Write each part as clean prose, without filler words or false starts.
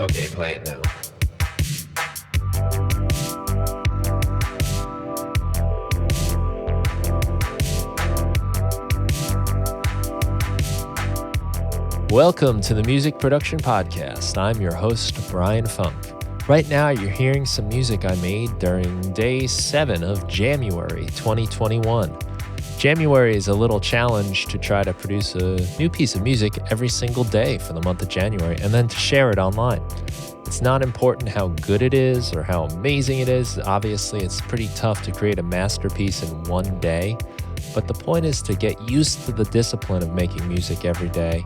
Okay, play it now. Welcome to the Music Production Podcast. I'm your host, Brian Funk. Right now, you're hearing some music I made during day 7 of January 2021. January is a little challenge to try to produce a new piece of music every single day for the month of January and then to share it online. It's not important how good it is or how amazing it is. Obviously, it's pretty tough to create a masterpiece in one day. But the point is to get used to the discipline of making music every day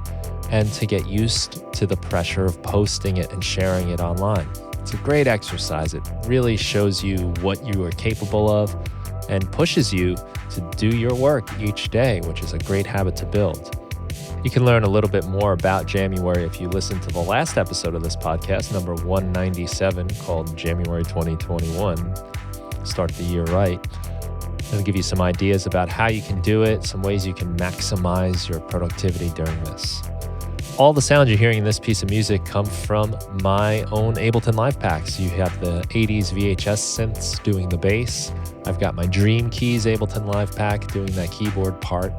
and to get used to the pressure of posting it and sharing it online. It's a great exercise. It really shows you what you are capable of and pushes you to do your work each day, which is a great habit to build. You can learn a little bit more about January if you listen to the last episode of this podcast, number 197, called January 2021, Start the Year Right. I'll give you some ideas about how you can do it, some ways you can maximize your productivity during this. All the sounds you're hearing in this piece of music come from my own Ableton Live packs. You have the 80s VHS synths doing the bass. I've got my Dream Keys Ableton Live pack doing that keyboard part.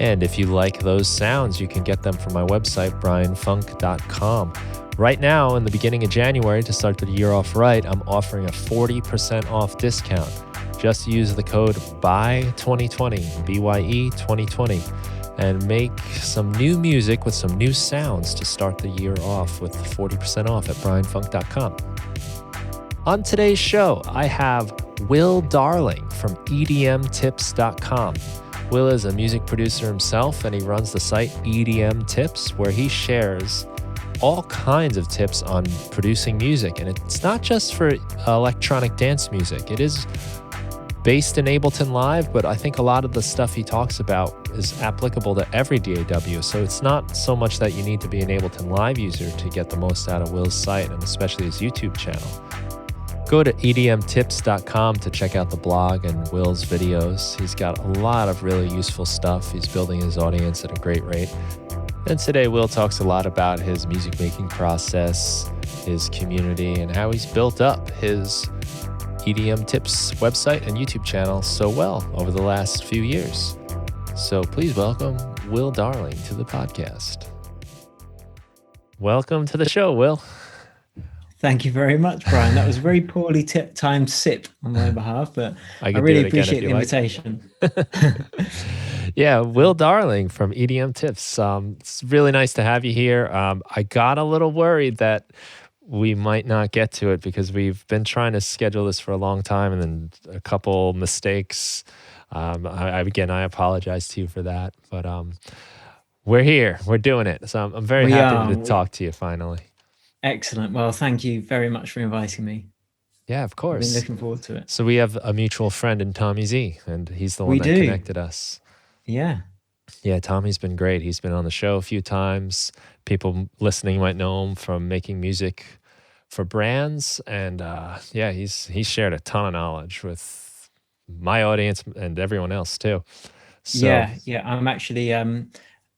And if you like those sounds, you can get them from my website, brianfunk.com. Right now, in the beginning of January, to start the year off right, I'm offering a 40% off discount. Just use the code BYE2020, BYE 2020, and make some new music with some new sounds to start the year off with 40% off at brianfunk.com. On today's show, I have Will Darling from EDMTips.com. Will is a music producer himself, and he runs the site EDMTips, where he shares all kinds of tips on producing music. And it's not just for electronic dance music. It is based in Ableton Live, but I think a lot of the stuff he talks about is applicable to every DAW. So it's not so much that you need to be an Ableton Live user to get the most out of Will's site, and especially his YouTube channel. Go to edmtips.com to check out the blog and Will's videos. He's got a lot of really useful stuff. He's building his audience at a great rate. And today, Will talks a lot about his music making process, his community, and how he's built up his EDMTips website and YouTube channel so well over the last few years. So please welcome Will Darling to the podcast. Welcome to the show, Will. Thank you very much, Brian. That was a very poorly timed sip on my behalf, but I really appreciate the invitation. Yeah, Will Darling from EDMTips. It's really nice to have you here. I got a little worried that we might not get to it because we've been trying to schedule this for a long time and then a couple mistakes. I apologize to you for that, but we're here. We're doing it. So I'm very happy to talk to you finally. Excellent. Well, thank you very much for inviting me. Yeah, of course. I've been looking forward to it. So we have a mutual friend in Tommy Z, and he's the one that connected us. Yeah. Yeah, Tommy's been great. He's been on the show a few times. People listening might know him from making music for brands. And he's shared a ton of knowledge with my audience and everyone else too. So, yeah. I'm actually,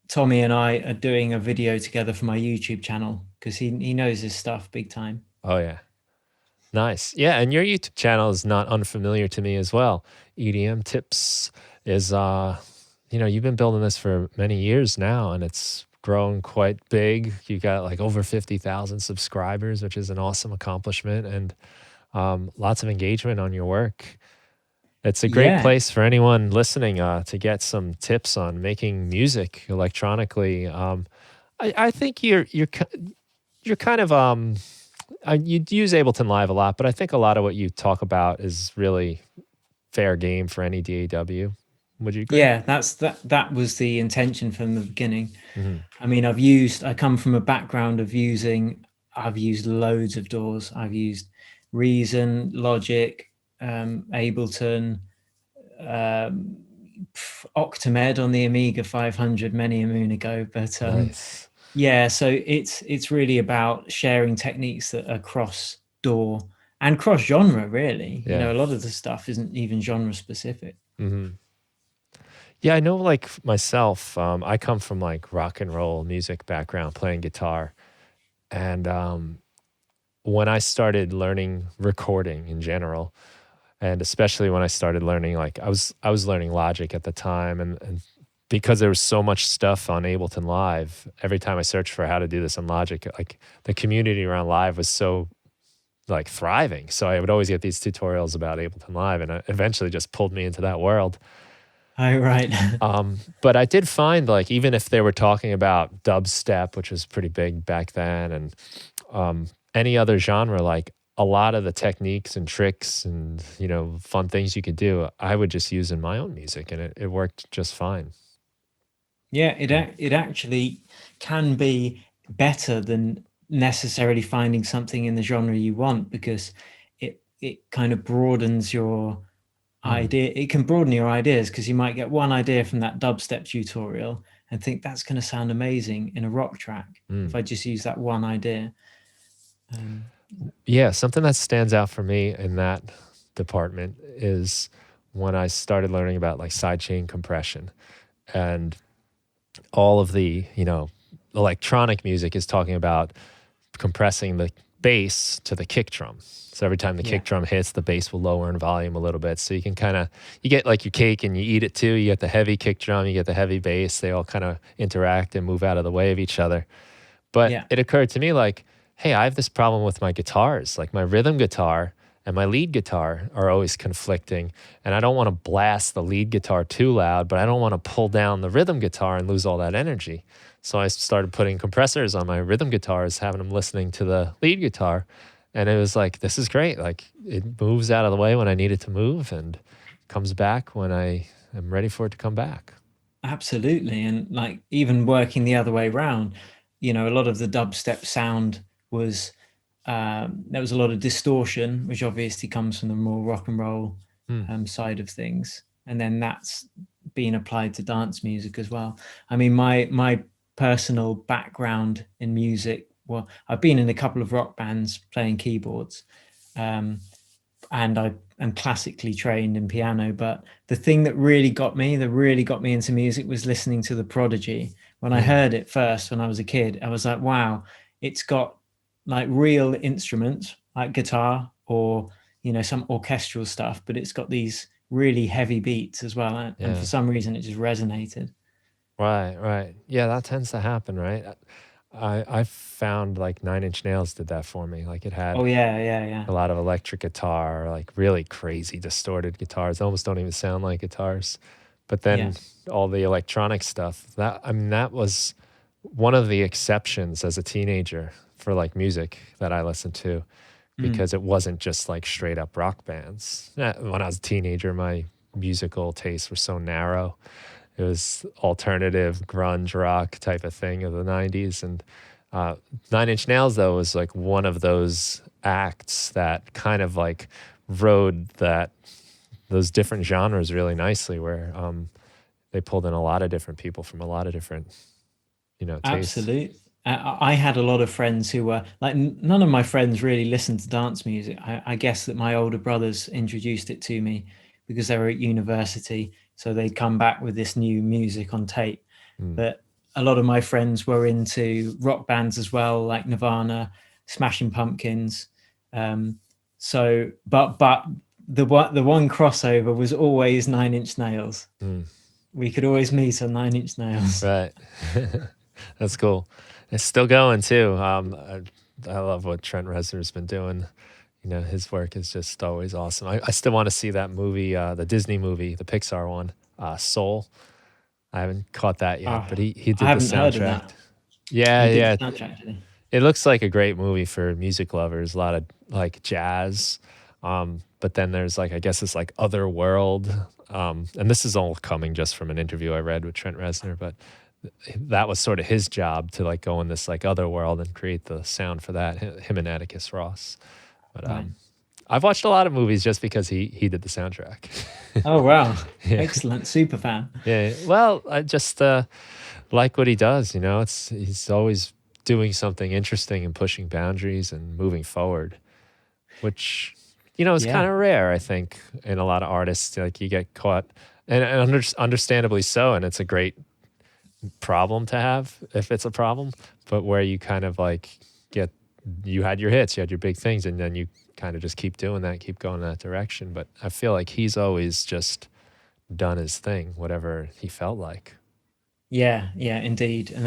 Tommy and I are doing a video together for my YouTube channel because he knows his stuff big time. Oh, yeah. Nice. Yeah, and your YouTube channel is not unfamiliar to me as well. EDMTips is, you've been building this for many years now, and it's grown quite big. You got like over 50,000 subscribers, which is an awesome accomplishment, and lots of engagement on your work. It's a great place for anyone listening to get some tips on making music electronically. I think you're kind of you use Ableton Live a lot, but I think a lot of what you talk about is really fair game for any DAW. Would you agree? Yeah, that was the intention from the beginning. Mm-hmm. I mean, I come from a background of I've used loads of DAWs. I've used Reason, Logic, Ableton, Octamed on the Amiga 500 many a moon ago. But nice. Yeah, so it's really about sharing techniques that are cross DAW and cross genre, really. Yeah. A lot of the stuff isn't even genre specific. Mm-hmm. Yeah, I know, like myself, I come from like rock and roll music background, playing guitar. And when I started learning recording in general, and especially when I started learning, like I was learning Logic at the time, and because there was so much stuff on Ableton Live, every time I searched for how to do this in Logic, like the community around Live was so like thriving. So I would always get these tutorials about Ableton Live, and it eventually just pulled me into that world. Oh, right. But I did find, like, even if they were talking about dubstep, which was pretty big back then, and any other genre, like a lot of the techniques and tricks and, you know, fun things you could do, I would just use in my own music, and it worked just fine. Yeah, it actually can be better than necessarily finding something in the genre you want, because it kind of broadens your idea. It can broaden your ideas, because you might get one idea from that dubstep tutorial and think that's going to sound amazing in a rock track if I just use that one idea. Yeah, something that stands out for me in that department is when I started learning about like sidechain compression, and all of the, you know, electronic music is talking about compressing the bass to the kick drum. So every time the Yeah. kick drum hits, the bass will lower in volume a little bit. So you can kind of, you get like your cake and you eat it too. You get the heavy kick drum, you get the heavy bass. They all kind of interact and move out of the way of each other. But Yeah. it occurred to me like, hey, I have this problem with my guitars. Like my rhythm guitar and my lead guitar are always conflicting. And I don't want to blast the lead guitar too loud, but I don't want to pull down the rhythm guitar and lose all that energy. So I started putting compressors on my rhythm guitars, having them listening to the lead guitar. And it was like, this is great. Like it moves out of the way when I need it to move and comes back when I am ready for it to come back. Absolutely. And like even working the other way around, you know, a lot of the dubstep sound was there was a lot of distortion, which obviously comes from the more rock and roll side of things. And then that's being applied to dance music as well. I mean, my personal background in music, well, I've been in a couple of rock bands playing keyboards. And I am classically trained in piano. But the thing that really got me, into music, was listening to The Prodigy. When I heard it first, when I was a kid, I was like, wow, it's got like real instruments like guitar or, you know, some orchestral stuff, but it's got these really heavy beats as well. And for some reason, it just resonated. Right, right. Yeah, that tends to happen, right? I found like Nine Inch Nails did that for me. Like it Oh, had yeah, yeah, yeah. a lot of electric guitar, like really crazy distorted guitars. They almost don't even sound like guitars. But Yeah. then all the electronic stuff, that I mean, that was one of the exceptions as a teenager for like music that I listened to, because it wasn't just like straight up rock bands. When I was a teenager, my musical tastes were so narrow. It was alternative grunge rock type of thing of the 90s. And Nine Inch Nails, though, was like one of those acts that kind of like rode those different genres really nicely, where they pulled in a lot of different people from a lot of different, you know, tastes. Absolutely. I had a lot of friends who were like, none of my friends really listened to dance music. I guess that my older brothers introduced it to me because they were at university. So they'd come back with this new music on tape. But a lot of my friends were into rock bands as well, like Nirvana, Smashing Pumpkins. But the one crossover was always Nine Inch Nails. We could always meet on Nine Inch Nails. Right. That's cool. It's still going too. I love what Trent Reznor's been doing. You know, his work is just always awesome. I still want to see that movie, the Disney movie, the Pixar one, Soul. I haven't caught that yet, but he I did the haven't heard of soundtrack. that. Yeah, He did the yeah. soundtrack, did he? It looks like a great movie for music lovers. A lot of like jazz, but then there's like, I guess it's like other world. And this is all coming just from an interview I read with Trent Reznor, but that was sort of his job to like go in this like other world and create the sound for that. Him and Atticus Ross. But Right. I've watched a lot of movies just because he did the soundtrack. Oh, wow. Yeah. Excellent. Super fan. Yeah. Well, I just like what he does. You know, he's always doing something interesting and pushing boundaries and moving forward, which, you know, is kind Yeah. of rare, I think, in a lot of artists. Like you get caught, and understandably so, and it's a great problem to have if it's a problem, but where you kind of like get you had your hits, you had your big things, and then you kind of just keep doing that, keep going in that direction. But I feel like he's always just done his thing, whatever he felt like. Yeah, yeah, indeed. And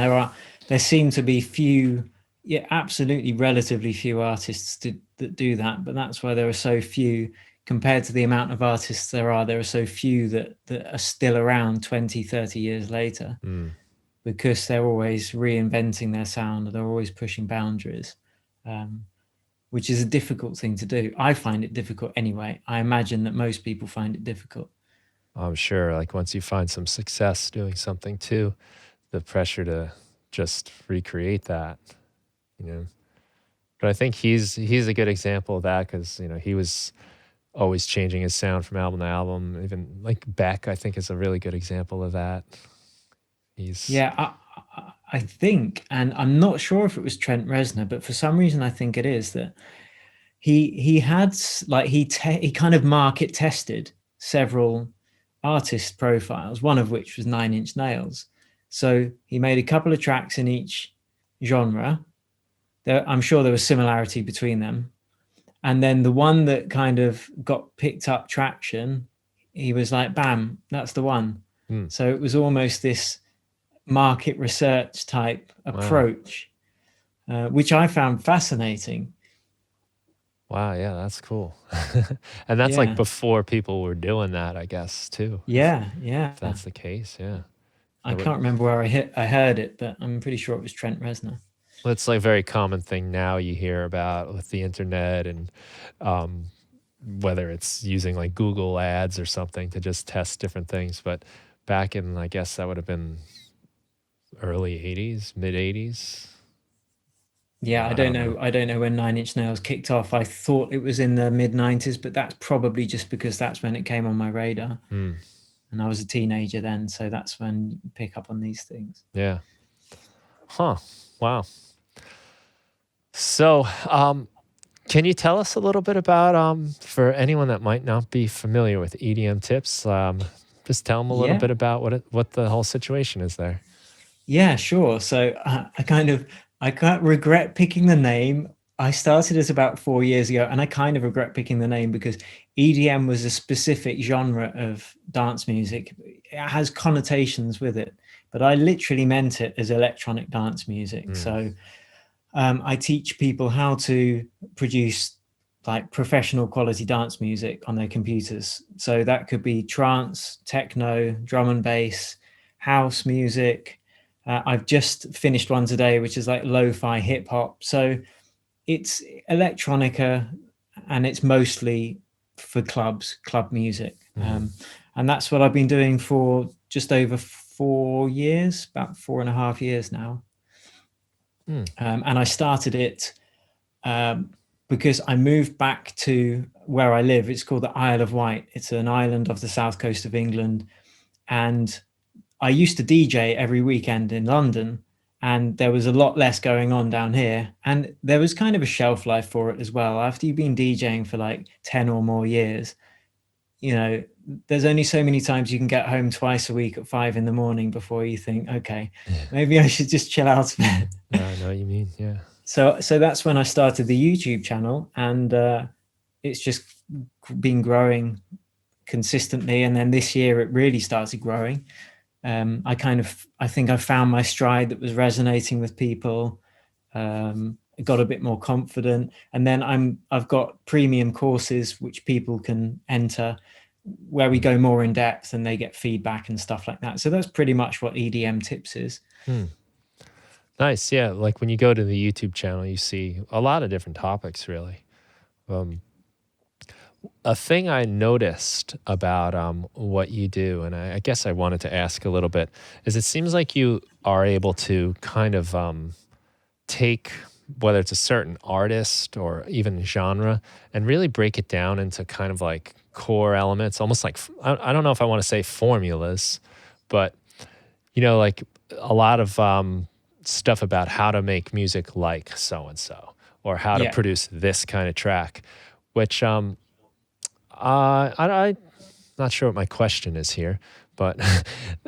there seem to be few, yeah, absolutely relatively few artists that do that. But that's why there are so few compared to the amount of artists there are. There are so few that are still around 20, 30 years later, because they're always reinventing their sound. They're always pushing boundaries, which is a difficult thing to do. I find it difficult anyway. I imagine that most people find it difficult. I'm sure, like, once you find some success doing something too, the pressure to just recreate that, you know. But I think he's a good example of that, because he was always changing his sound from album to album. Even like Beck, I think, is a really good example of that. He's Yeah, I think, and I'm not sure if it was Trent Reznor, but for some reason I think it is that he had like he kind of market tested several artist profiles, one of which was Nine Inch Nails. So he made a couple of tracks in each genre. I'm sure there was similarity between them. And then the one that kind of got picked up traction, he was like, bam, that's the one. So it was almost this market research type wow. approach, which I found fascinating. Wow, yeah, that's cool. And that's like Yeah, before people were doing that, I guess, too. yeah, If yeah. that's the case, yeah. I can't remember where I heard it, but I'm pretty sure it was Trent Reznor. Well, it's like a very common thing now you hear about with the internet, and um, whether it's using like Google ads or something to just test different things. But back in, I guess that would have been early 80s, mid 80s. Yeah, I don't know. I don't know when Nine Inch Nails kicked off. I thought it was in the mid '90s, but that's probably just because that's when it came on my radar, and I was a teenager then, so that's when you pick up on these things. Yeah. Huh. Wow. So, can you tell us a little bit about, for anyone that might not be familiar with EDMTips, just tell them a little Yeah, bit about what the whole situation is there. yeah, sure. So I can't regret picking the name. I started it about 4 years ago, and I kind of regret picking the name because EDM was a specific genre of dance music. It has connotations with it, but I literally meant it as electronic dance music. So I teach people how to produce like professional quality dance music on their computers. So that could be trance, techno, drum and bass, house music. I've just finished one today, which is like lo-fi hip hop. So it's electronica, and it's mostly for club music. And that's what I've been doing for just over 4 years, about 4.5 years now. And I started it because I moved back to where I live. It's called the Isle of Wight. It's an island off the south coast of England. And I used to DJ every weekend in London, and there was a lot less going on down here. And there was kind of a shelf life for it as well. After you've been DJing for like 10 or more years, there's only so many times you can get home twice a week at 5 in the morning before you think, okay, maybe I should just chill out a bit. I know what you mean. Yeah. So that's when I started the YouTube channel, and it's just been growing consistently. And then this year it really started growing. I think I found my stride that was resonating with people. Got a bit more confident, and then I've got premium courses which people can enter, where we go more in depth and they get feedback and stuff like that. So that's pretty much what EDMTips is. Nice. Yeah. Like when you go to the YouTube channel, you see a lot of different topics, really. A thing I noticed about what you do, and I guess I wanted to ask a little bit, is it seems like you are able to kind of take, whether it's a certain artist or even genre, and really break it down into kind of like core elements, almost like, I don't know if I want to say formulas, but, like a lot of stuff about how to make music like so-and-so, or how to Yeah. produce this kind of track, which I'm not sure what my question is here, But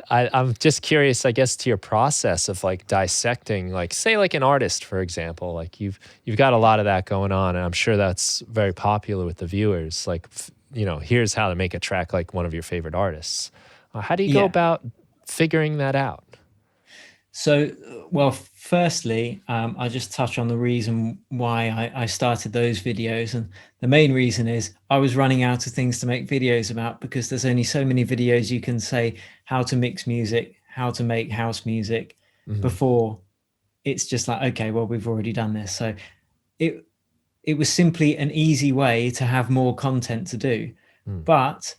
I'm just curious, I guess, to your process of like dissecting, like say like an artist, for example, like you've got a lot of that going on, and I'm sure that's very popular with the viewers. Like, here's how to make a track like one of your favorite artists. How do you go Yeah. about figuring that out? So, well, firstly, I'll just touch on the reason why I started those videos. And the main reason is I was running out of things to make videos about, because there's only so many videos you can say how to mix music, how to make house music, before it's just like, okay, well, we've already done this. So it was simply an easy way to have more content to do. But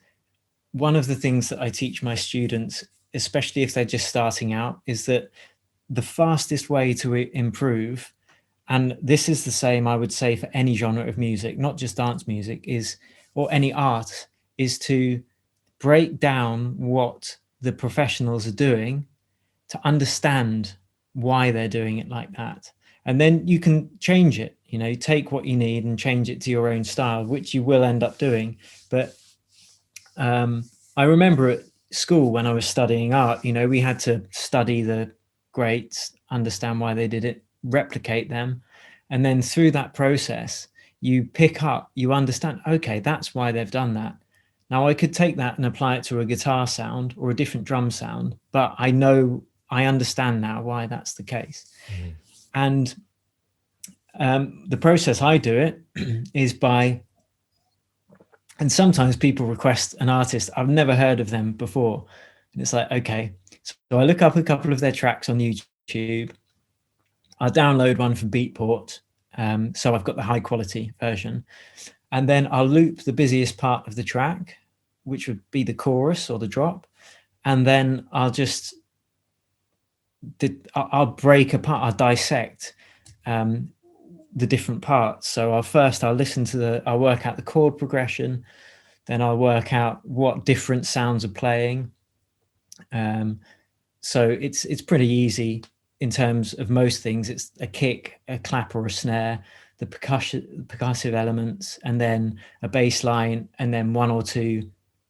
one of the things that I teach my students, especially if they're just starting out, is that the fastest way to improve, and this is the same, I would say, for any genre of music, not just dance music, or any art, is to break down what the professionals are doing, to understand why they're doing it like that. And then you can change it, take what you need and change it to your own style, which you will end up doing. But I remember at school when I was studying art, we had to study the greats, understand why they did it, replicate them. And then through that process, you pick up, you understand, okay, that's why they've done that. Now I could take that and apply it to a guitar sound or a different drum sound, but I understand now why that's the case. And the process I do it is by, and sometimes people request an artist, I've never heard of them before. And it's like, okay, so I look up a couple of their tracks on YouTube. I download one from Beatport. So I've got the high quality version. And then I'll loop the busiest part of the track, which would be the chorus or the drop. And then I'll break apart, I'll dissect the different parts. So I'll listen to I'll work out the chord progression. Then I'll work out what different sounds are playing. So it's pretty easy in terms of most things. It's a kick, a clap, or a snare, the percussive elements, and then a bass line, and then one or two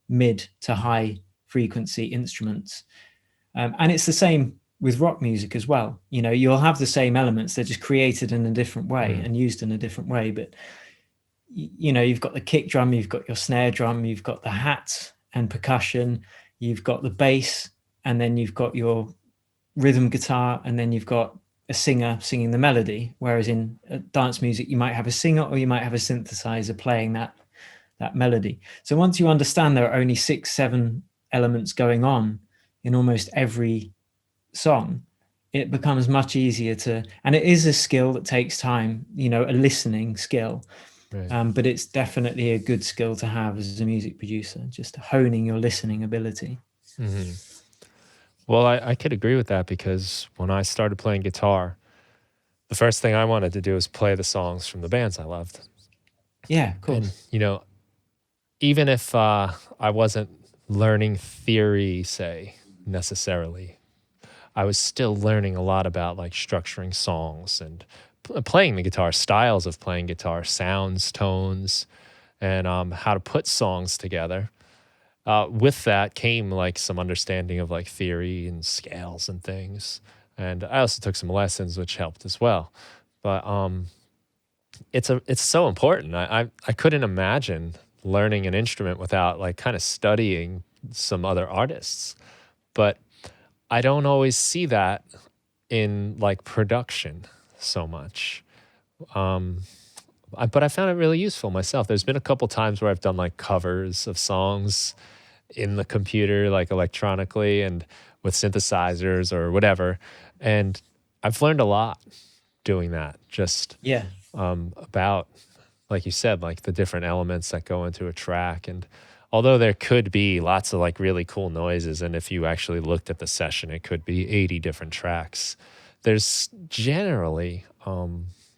mid to high frequency instruments. And it's the same with rock music as well. You'll have the same elements, they're just created in a different way and used in a different way. But you've got the kick drum, you've got your snare drum, you've got the hats and percussion, you've got the bass, and then you've got your rhythm guitar, and then you've got a singer singing the melody. Whereas in dance music, you might have a singer or you might have a synthesizer playing that melody. So once you understand there are only 6-7 elements going on in almost every song, it becomes much easier and it is a skill that takes time, a listening skill. Right. But it's definitely a good skill to have as a music producer, just honing your listening ability. Well, I could agree with that, because when I started playing guitar, the first thing I wanted to do was play the songs from the bands I loved. Yeah, of course. And, even if I wasn't learning theory, say, necessarily, I was still learning a lot about like structuring songs and playing the guitar, styles of playing guitar, sounds, tones, and how to put songs together. With that came like some understanding of like theory and scales and things. And I also took some lessons, which helped as well. But it's so important. I couldn't imagine learning an instrument without like kind of studying some other artists. But I don't always see that in like production so much. But I found it really useful myself. There's been a couple times where I've done like covers of songs in the computer, like electronically and with synthesizers or whatever. And I've learned a lot doing that, just about, like you said, like the different elements that go into a track. And although there could be lots of like really cool noises, and if you actually looked at the session, it could be 80 different tracks, there's generally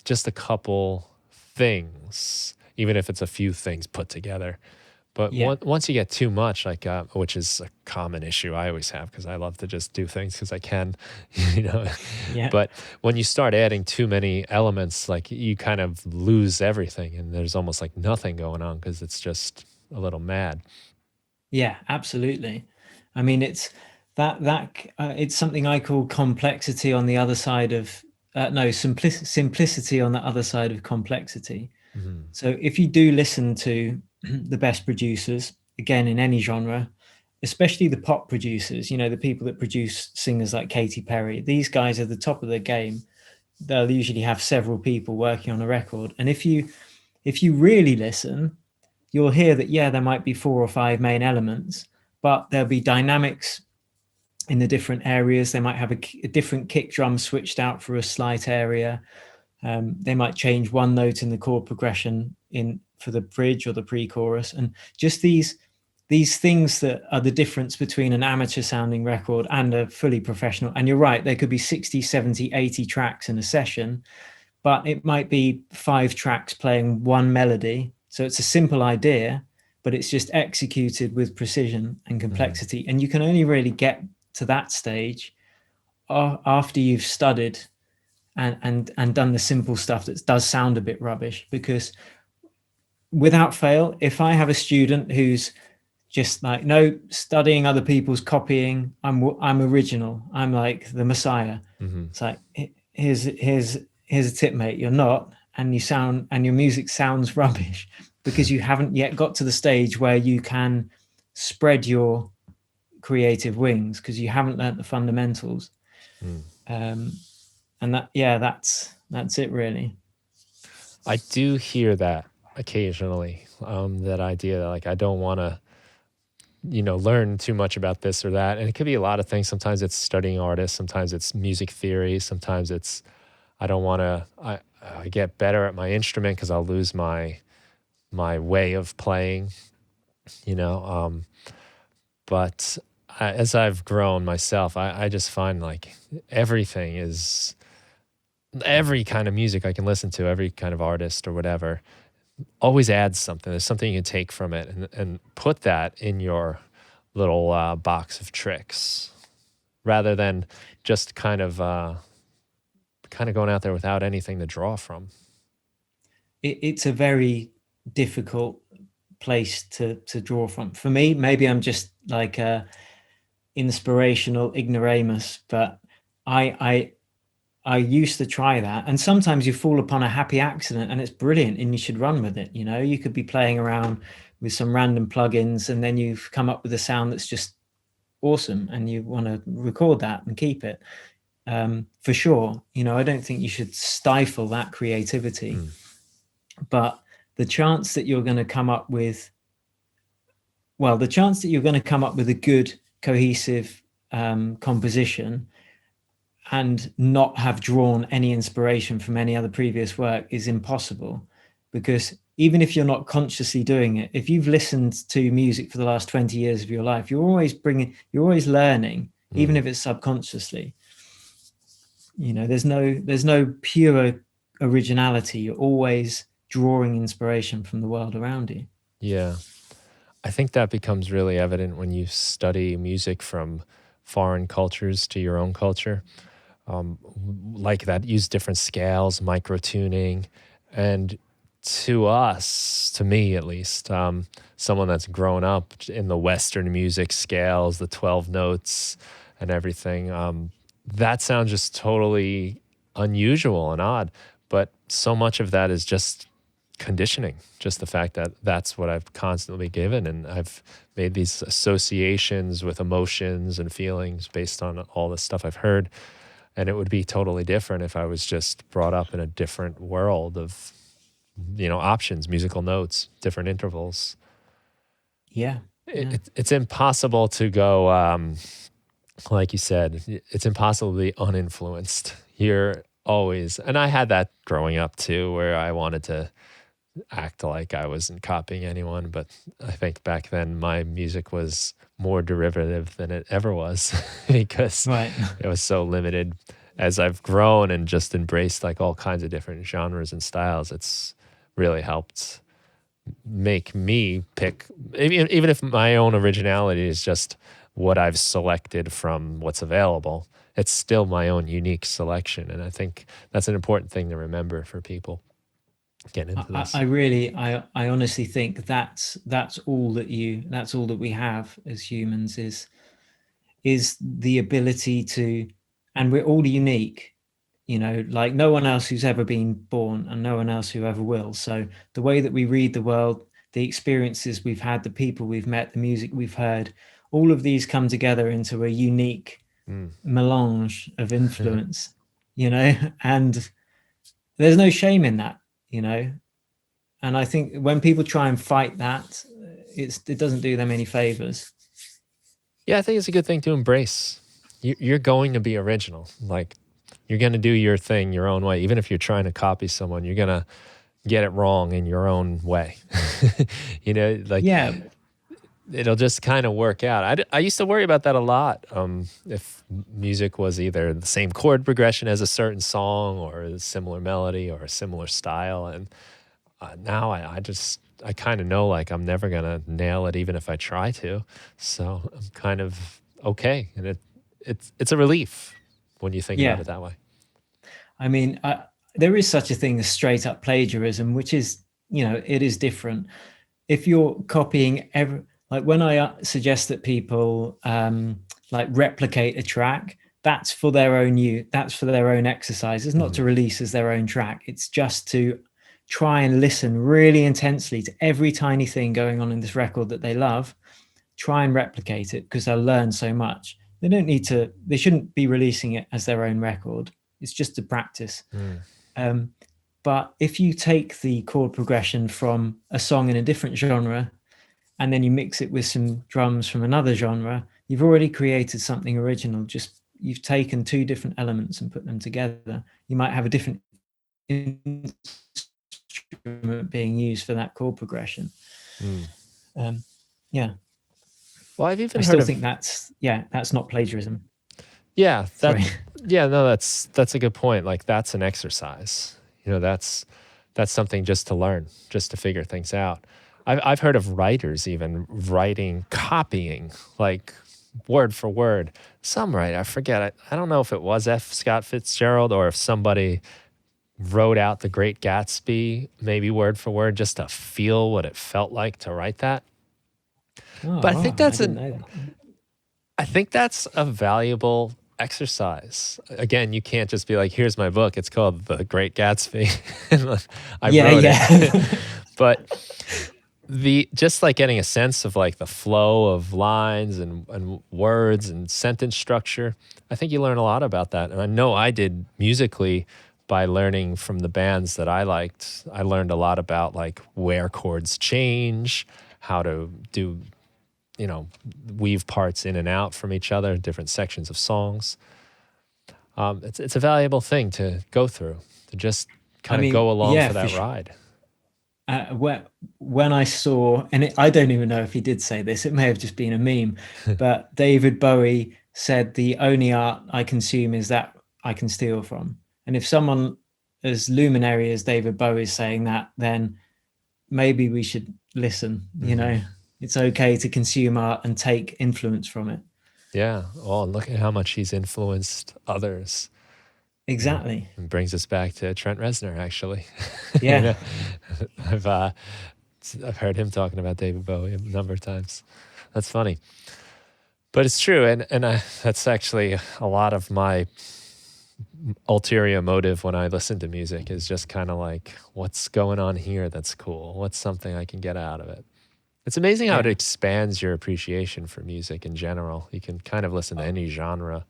just a couple things, even if it's a few things put together. But once you get too much, like which is a common issue I always have, because I love to just do things because I can, But when you start adding too many elements, like you kind of lose everything, and there's almost like nothing going on because it's just a little mad. Yeah, absolutely. I mean, it's it's something I call complexity on the other side of no simplicity on the other side of complexity. Mm-hmm. So if you do listen to the best producers, again in any genre, especially the pop producers, you know, the people that produce singers like Katy Perry, these guys are the top of their game. They'll usually have several people working on a record, and if you really listen, you'll hear that, yeah, there might be 4 or 5 main elements, but there'll be dynamics in the different areas. They might have a different kick drum switched out for a slight area. They might change one note in the chord progression in for the bridge or the pre-chorus, and just these things that are the difference between an amateur sounding record and a fully professional. And you're right, there could be 60, 70, 80 tracks in a session, but it might be 5 tracks playing one melody. So it's a simple idea, but it's just executed with precision and complexity. And you can only really get to that stage after you've studied and done the simple stuff that does sound a bit rubbish. Because without fail, if I have a student who's just like, no, studying other people's copying, I'm original, I'm like the messiah. Mm-hmm. It's like, here's a tip, mate, you're not, and your music sounds rubbish because you haven't yet got to the stage where you can spread your creative wings, because you haven't learnt the fundamentals. And that's it really. I do hear that occasionally. That idea that like I don't want to, learn too much about this or that, and it could be a lot of things. Sometimes it's studying artists, sometimes it's music theory, sometimes it's I don't want to. I get better at my instrument because I'll lose my way of playing, you know. But as I've grown myself, I just find like everything is every kind of music I can listen to, every kind of artist or whatever, always adds something. There's something you can take from it and put that in your little box of tricks, rather than just kind of going out there without anything to draw from. It's a very difficult place to draw from. For me, maybe I'm just like a inspirational ignoramus, but I used to try that, and sometimes you fall upon a happy accident and it's brilliant and you should run with it. You know, you could be playing around with some random plugins and then you've come up with a sound that's just awesome and you want to record that and keep it. For sure, you know, I don't think you should stifle that creativity, but the chance that you're going to come up with a good cohesive composition and not have drawn any inspiration from any other previous work is impossible. Because even if you're not consciously doing it, if you've listened to music for the last 20 years of your life, you're always learning, even if it's subconsciously. You know, there's no pure originality. You're always drawing inspiration from the world around you. Yeah. I think that becomes really evident when you study music from foreign cultures to your own culture. Like that, use different scales, micro tuning, and to me at least, someone that's grown up in the Western music scales, the 12 notes and everything, that sounds just totally unusual and odd. But so much of that is just conditioning, just the fact that that's what I've constantly given, and I've made these associations with emotions and feelings based on all the stuff I've heard. And it would be totally different if I was just brought up in a different world of, options, musical notes, different intervals. Yeah. It's impossible to go, like you said, it's impossible to be uninfluenced. You're always, and I had that growing up too, where I wanted to act like I wasn't copying anyone. But I think back then my music was more derivative than it ever was because Right. it was so limited. As I've grown and just embraced like all kinds of different genres and styles, it's really helped make me pick, even if my own originality is just what I've selected from what's available, it's still my own unique selection. And I think that's an important thing to remember for people getting into this. I honestly think that's all that we have as humans, is is the ability to, and we're all unique, like no one else who's ever been born and no one else who ever will. So the way that we read the world, the experiences we've had, the people we've met, the music we've heard, all of these come together into a unique melange of influence, and there's no shame in that, and I think when people try and fight that, it doesn't do them any favors. Yeah, I think it's a good thing to embrace. You're going to be original. Like, you're going to do your thing your own way. Even if you're trying to copy someone, you're going to get it wrong in your own way. Like, Yeah. It'll just kind of work out. I used to worry about that a lot. If music was either the same chord progression as a certain song or a similar melody or a similar style. And now I kind of know, like, I'm never going to nail it even if I try to. So I'm kind of okay. And it's a relief when you think about it that way. I mean, there is such a thing as straight up plagiarism, which is, it is different. If you're copying like when I suggest that people like replicate a track, that's for their own use. That's for their own exercise. It's not to release as their own track. It's just to try and listen really intensely to every tiny thing going on in this record that they love. Try and replicate it because they'll learn so much. They shouldn't be releasing it as their own record. It's just to practice. But if you take the chord progression from a song in a different genre and then you mix it with some drums from another genre, you've already created something original. Just you've taken two different elements and put them together. You might have a different instrument being used for that chord progression. Yeah. Well, I've even I still think that's not plagiarism. Yeah, that's a good point. Like, that's an exercise. That's something just to learn, just to figure things out. I've heard of writers even copying, like word for word. Some writer, I forget. I don't know if it was F. Scott Fitzgerald or if somebody wrote out The Great Gatsby, maybe word for word, just to feel what it felt like to write that. But I think that's a valuable exercise. Again, you can't just be like, here's my book, it's called The Great Gatsby. I wrote it. But just like getting a sense of like the flow of lines and words and sentence structure, I think you learn a lot about that. And I know I did musically by learning from the bands that I liked. I learned a lot about like where chords change, how to do, weave parts in and out from each other, different sections of songs. It's a valuable thing to go through, to just kind of go along for that ride. When I saw, and I don't even know if he did say this, it may have just been a meme, but David Bowie said the only art I consume is that I can steal from. And if someone as luminary as David Bowie is saying that, then maybe we should listen. It's okay to consume art and take influence from it. Yeah. Well, look at how much he's influenced others. Exactly. It brings us back to Trent Reznor, actually. Yeah. I've heard him talking about David Bowie a number of times. That's funny. But it's true. And that's actually a lot of my ulterior motive when I listen to music, is just kind of like, what's going on here that's cool? What's something I can get out of it? It's amazing how it expands your appreciation for music in general. You can kind of listen to any genre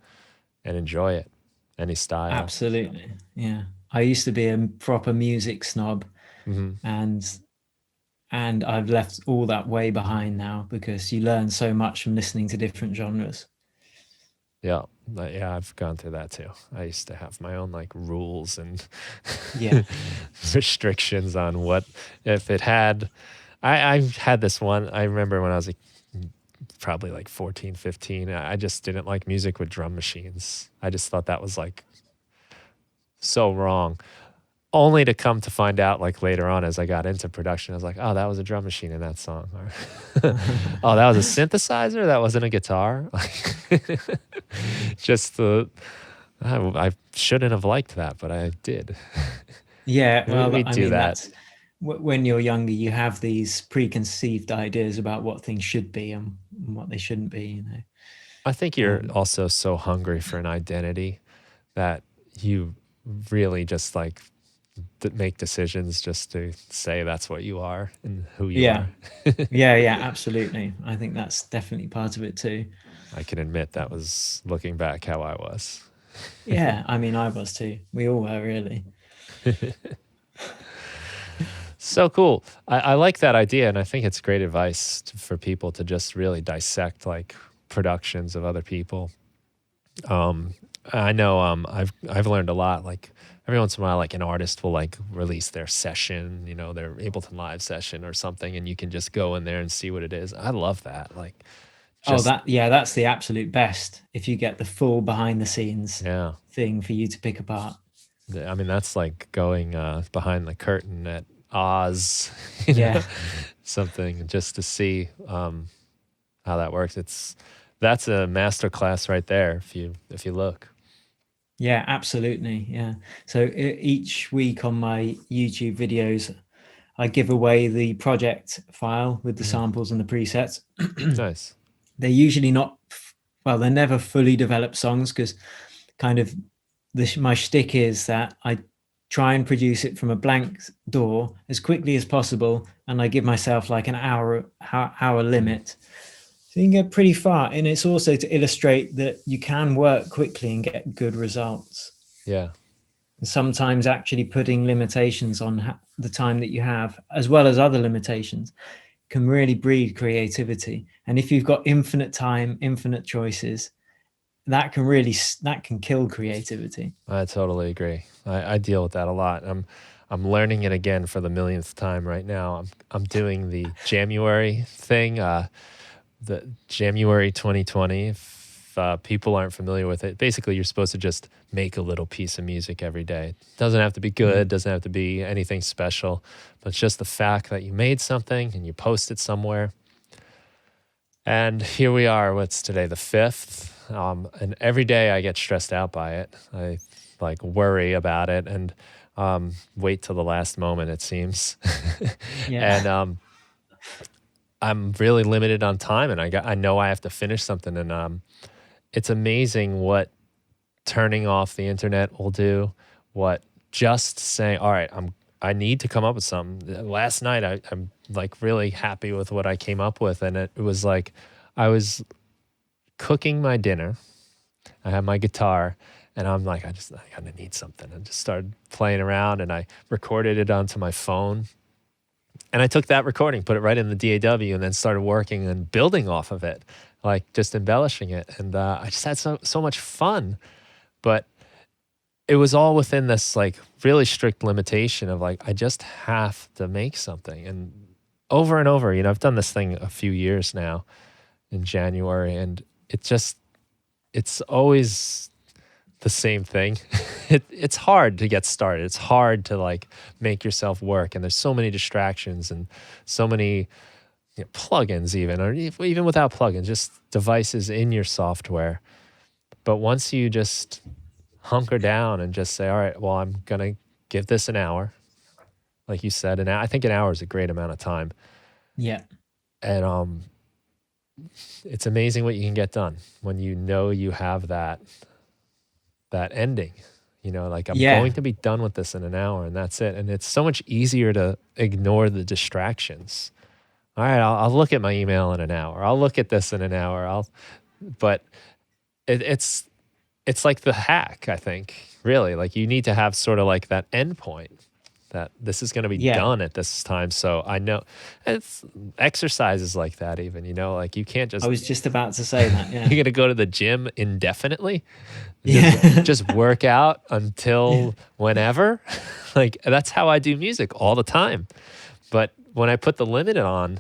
and enjoy it, any style. Absolutely. Yeah. I used to be a proper music snob, and I've left all that way behind now, because you learn so much from listening to different genres. Yeah, I've gone through that too. I used to have my own like rules and restrictions on what, if it had, I had this one, I remember when I was probably like 14, 15, I just didn't like music with drum machines. I just thought that was like so wrong. Only to come to find out like later on as I got into production, I was like, oh, that was a drum machine in that song. Or, oh, that was a synthesizer? That wasn't a guitar? Just I shouldn't have liked that, but I did. Yeah, well, I mean, that's when you're younger, you have these preconceived ideas about what things should be and what they shouldn't be, I think you're also so hungry for an identity that you really just like make decisions just to say that's what you are and who you Yeah. are. Yeah, absolutely. I think that's definitely part of it too. I can admit that was looking back how I was. Yeah, I mean, I was too. We all were, really. So cool. I like that idea, and I think it's great advice for people to just really dissect like productions of other people. I know I've learned a lot. Like every once in a while, like an artist will like release their session, you know, their Ableton Live session or something, and you can just go in there and see what it is. I love that. Like, Oh, just that's the absolute best. If you get the full behind the scenes yeah. thing for you to pick apart. I mean, that's like going behind the curtain at Oz, you know, Yeah. something just to see how that works. That's a master class right there if you look. Yeah, absolutely. Yeah. So each week on my YouTube videos, I give away the project file with the samples and the presets. Nice. They're usually not, well, they're never fully developed songs because kind of my shtick is that I try and produce it from a blank door as quickly as possible, and I give myself like an hour limit. So you can get pretty far, and it's also to illustrate that you can work quickly and get good results. Yeah. And sometimes actually putting limitations on the time that you have, as well as other limitations, can really breed creativity. And if you've got infinite time, infinite choices, that can kill creativity. I totally agree. I deal with that a lot. I'm learning it again for the millionth time right now. I'm doing the January thing, the January 2020. If people aren't familiar with it, basically you're supposed to just make a little piece of music every day. It doesn't have to be good, doesn't have to be anything special, but it's just the fact that you made something and you post it somewhere. And here we are. What's today? The 5th. And every day I get stressed out by it. I like worry about it and wait till the last moment, it seems. Yeah. And I'm really limited on time, and I know I have to finish something. And it's amazing what turning off the internet will do. What just saying, all right, I need to come up with something. Last night I'm like really happy with what I came up with, and it was like I was cooking my dinner. I had my guitar, and I'm like, I kind of need something. And just started playing around, and I recorded it onto my phone. And I took that recording, put it right in the DAW, and then started working and building off of it, like just embellishing it. And I just had so much fun. But it was all within this like really strict limitation of like, I just have to make something. And over and over, you know, I've done this thing a few years now in January, and it's always the same thing. It's hard to get started. It's hard to like make yourself work. And there's so many distractions and so many plugins even, or even without plugins, just devices in your software. But once you just hunker down and just say, all right, well, I'm going to give this an hour. Like you said, and I think an hour is a great amount of time. Yeah. And it's amazing what you can get done when you know you have that ending. You know, like I'm going to be done with this in an hour, and that's it. And it's so much easier to ignore the distractions. All right, I'll look at my email in an hour. I'll look at this in an hour. But it's like the hack, I think. Really, like you need to have sort of like that end point that this is going to be done at this time. So I know it's exercises like that even, you know, like you can't just. I was just about to say that. Yeah. You're going to go to the gym indefinitely. Yeah. Just work out until whenever. Like that's how I do music all the time. But when I put the limit on,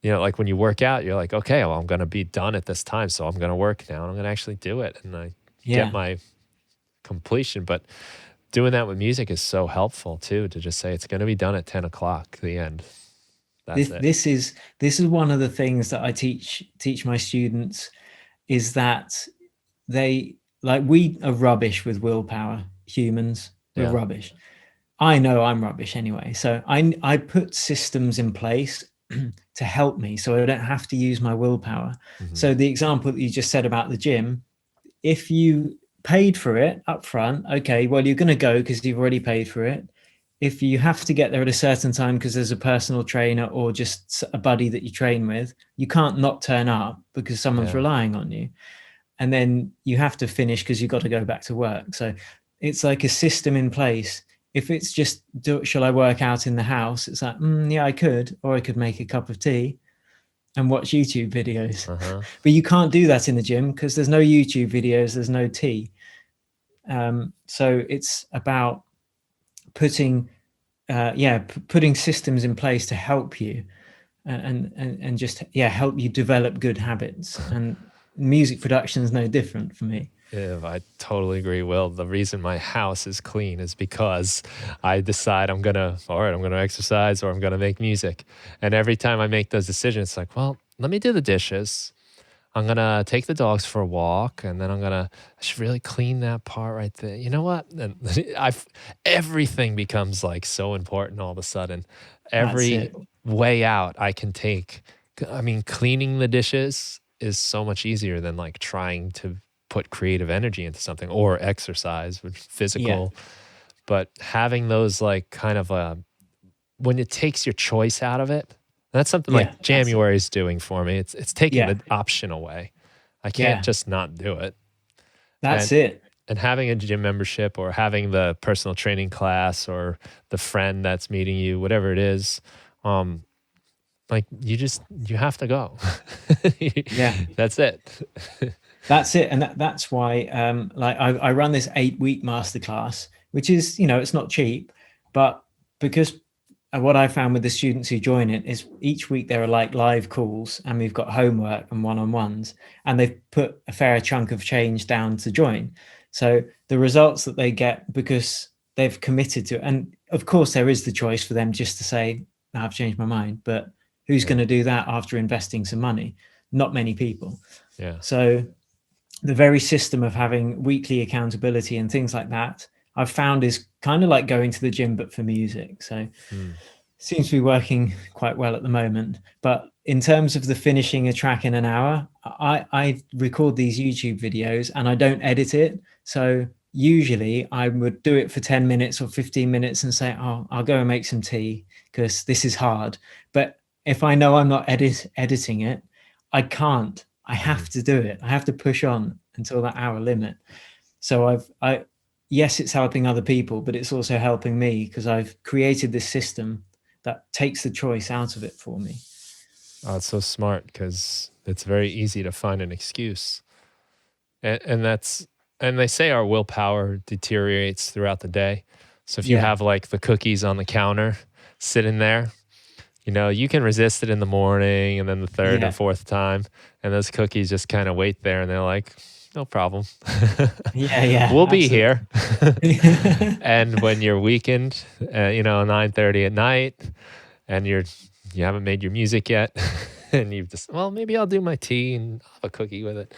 you know, like when you work out, you're like, okay, well, I'm going to be done at this time. So I'm going to work now and I'm going to actually do it. And I get my completion. But doing that with music is so helpful too, to just say it's going to be done at 10 o'clock, the end. That's it. This is one of the things that I teach my students, is that we are rubbish with willpower. Humans, we're rubbish. I know I'm rubbish anyway. So I put systems in place to help me, so I don't have to use my willpower. Mm-hmm. So the example that you just said about the gym, if you paid for it up front, okay, well, you're going to go because you've already paid for it. If you have to get there at a certain time because there's a personal trainer or just a buddy that you train with, you can't not turn up because someone's relying on you. And then you have to finish because you've got to go back to work. So it's like a system in place. If it's just, shall I work out in the house? It's like, yeah, I could, or I could make a cup of tea and watch YouTube videos. But you can't do that in the gym because there's no YouTube videos, there's no tea. So it's about putting systems in place to help you and just help you develop good habits. And music production is no different for me. Yeah, I totally agree. Well, the reason my house is clean is because I decide I'm gonna exercise or I'm gonna make music. And every time I make those decisions, it's like, well, let me do the dishes. I'm gonna take the dogs for a walk, and then I should really clean that part right there. You know what? And everything becomes like so important all of a sudden. Every way out I can take. I mean, cleaning the dishes is so much easier than like trying to put creative energy into something or exercise with physical. But having those like kind of when it takes your choice out of it, that's something like January is doing for me. It's taking the option away. I can't just not do it. That's it. And having a gym membership or having the personal training class or the friend that's meeting you, whatever it is, like you have to go. That's it. That's it. And that's why like I run this 8-week masterclass, which is, it's not cheap, but because what I found with the students who join it is each week there are like live calls and we've got homework and one-on-ones, and they've put a fair chunk of change down to join. So the results that they get because they've committed to it, and of course there is the choice for them just to say, no, I've changed my mind, but who's going to do that after investing some money? Not many people. So the very system of having weekly accountability and things like that, I've found is kind of like going to the gym, but for music. So seems to be working quite well at the moment. But in terms of the finishing a track in an hour, I record these YouTube videos and I don't edit it. So usually I would do it for 10 minutes or 15 minutes and say, oh, I'll go and make some tea because this is hard. But if I know I'm not editing it, I can't. I have to do it. I have to push on until that hour limit. So yes, it's helping other people, but it's also helping me because I've created this system that takes the choice out of it for me. Oh, it's so smart because it's very easy to find an excuse. And they say our willpower deteriorates throughout the day. So if you have like the cookies on the counter sitting there, you can resist it in the morning and then the third and fourth time. And those cookies just kind of wait there and they're like, no problem. We'll be here. And when you're weakened, 9:30 at night and you haven't made your music yet and you've just, well, maybe I'll do my tea and have a cookie with it.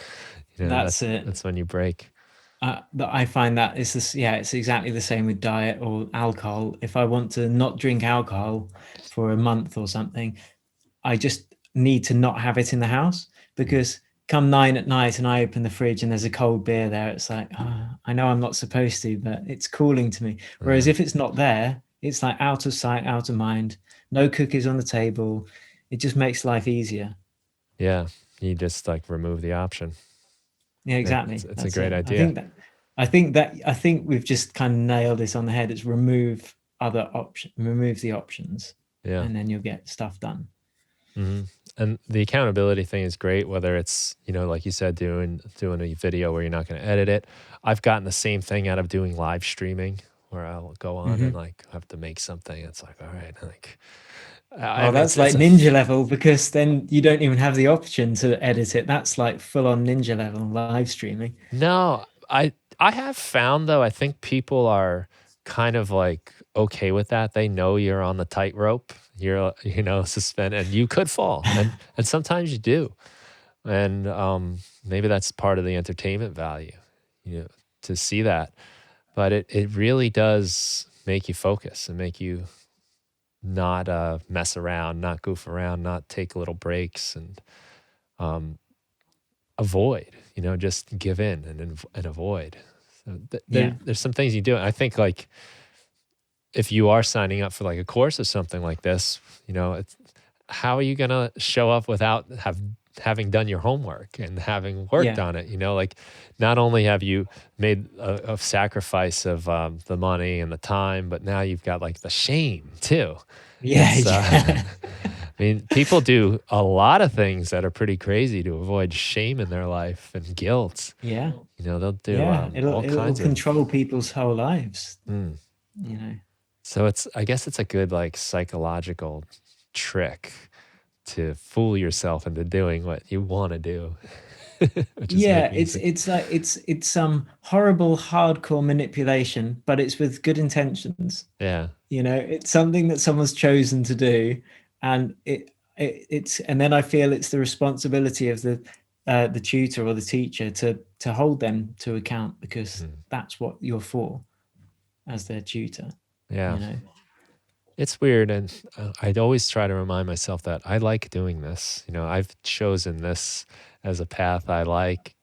That's it. That's when you break. I find that it's exactly the same with diet or alcohol. If I want to not drink alcohol for a month or something, I just need to not have it in the house, because come 9 at night and I open the fridge and there's a cold beer there, it's like, I know I'm not supposed to, but it's calling to me. Whereas if it's not there, it's like out of sight, out of mind, no cookies on the table. It just makes life easier. Yeah, you just like remove the option. Yeah, exactly. It's a great idea. I think we've just kind of nailed this on the head. It's remove the options, and then you'll get stuff done. Mm-hmm. And the accountability thing is great, whether it's, like you said, doing a video where you're not going to edit it. I've gotten the same thing out of doing live streaming where I'll go on and like have to make something. It's like, all right, like, that's like ninja level, because then you don't even have the option to edit it. That's like full on ninja level live streaming. No, I have found though, I think people are kind of like okay with that. They know you're on the tightrope. You're suspended, and you could fall, and sometimes you do, and maybe that's part of the entertainment value, to see that. But it really does make you focus and make you not mess around, not goof around, not take little breaks, and um, avoid, just give in and avoid. So Yeah. there's some things you do. I think like if you are signing up for like a course or something like this, it's, how are you going to show up without having done your homework and having worked Yeah. on it? Like not only have you made a sacrifice of the money and the time, but now you've got like the shame too. Yeah. It's, Yeah. I mean, people do a lot of things that are pretty crazy to avoid shame in their life and guilt. Yeah. They'll do Yeah. all It'll kinds of. control people's whole lives. Mm. You know. So I guess it's a good like psychological trick to fool yourself into doing what you want to do, which is Yeah, make it's music. it's like it's some horrible hardcore manipulation, but it's with good intentions. Yeah. It's something that someone's chosen to do, and it's and then I feel it's the responsibility of the tutor or the teacher to hold them to account, because Mhm. that's what you're for as their tutor. Yeah. You know. It's weird. And I'd always try to remind myself that I like doing this. I've chosen this as a path I like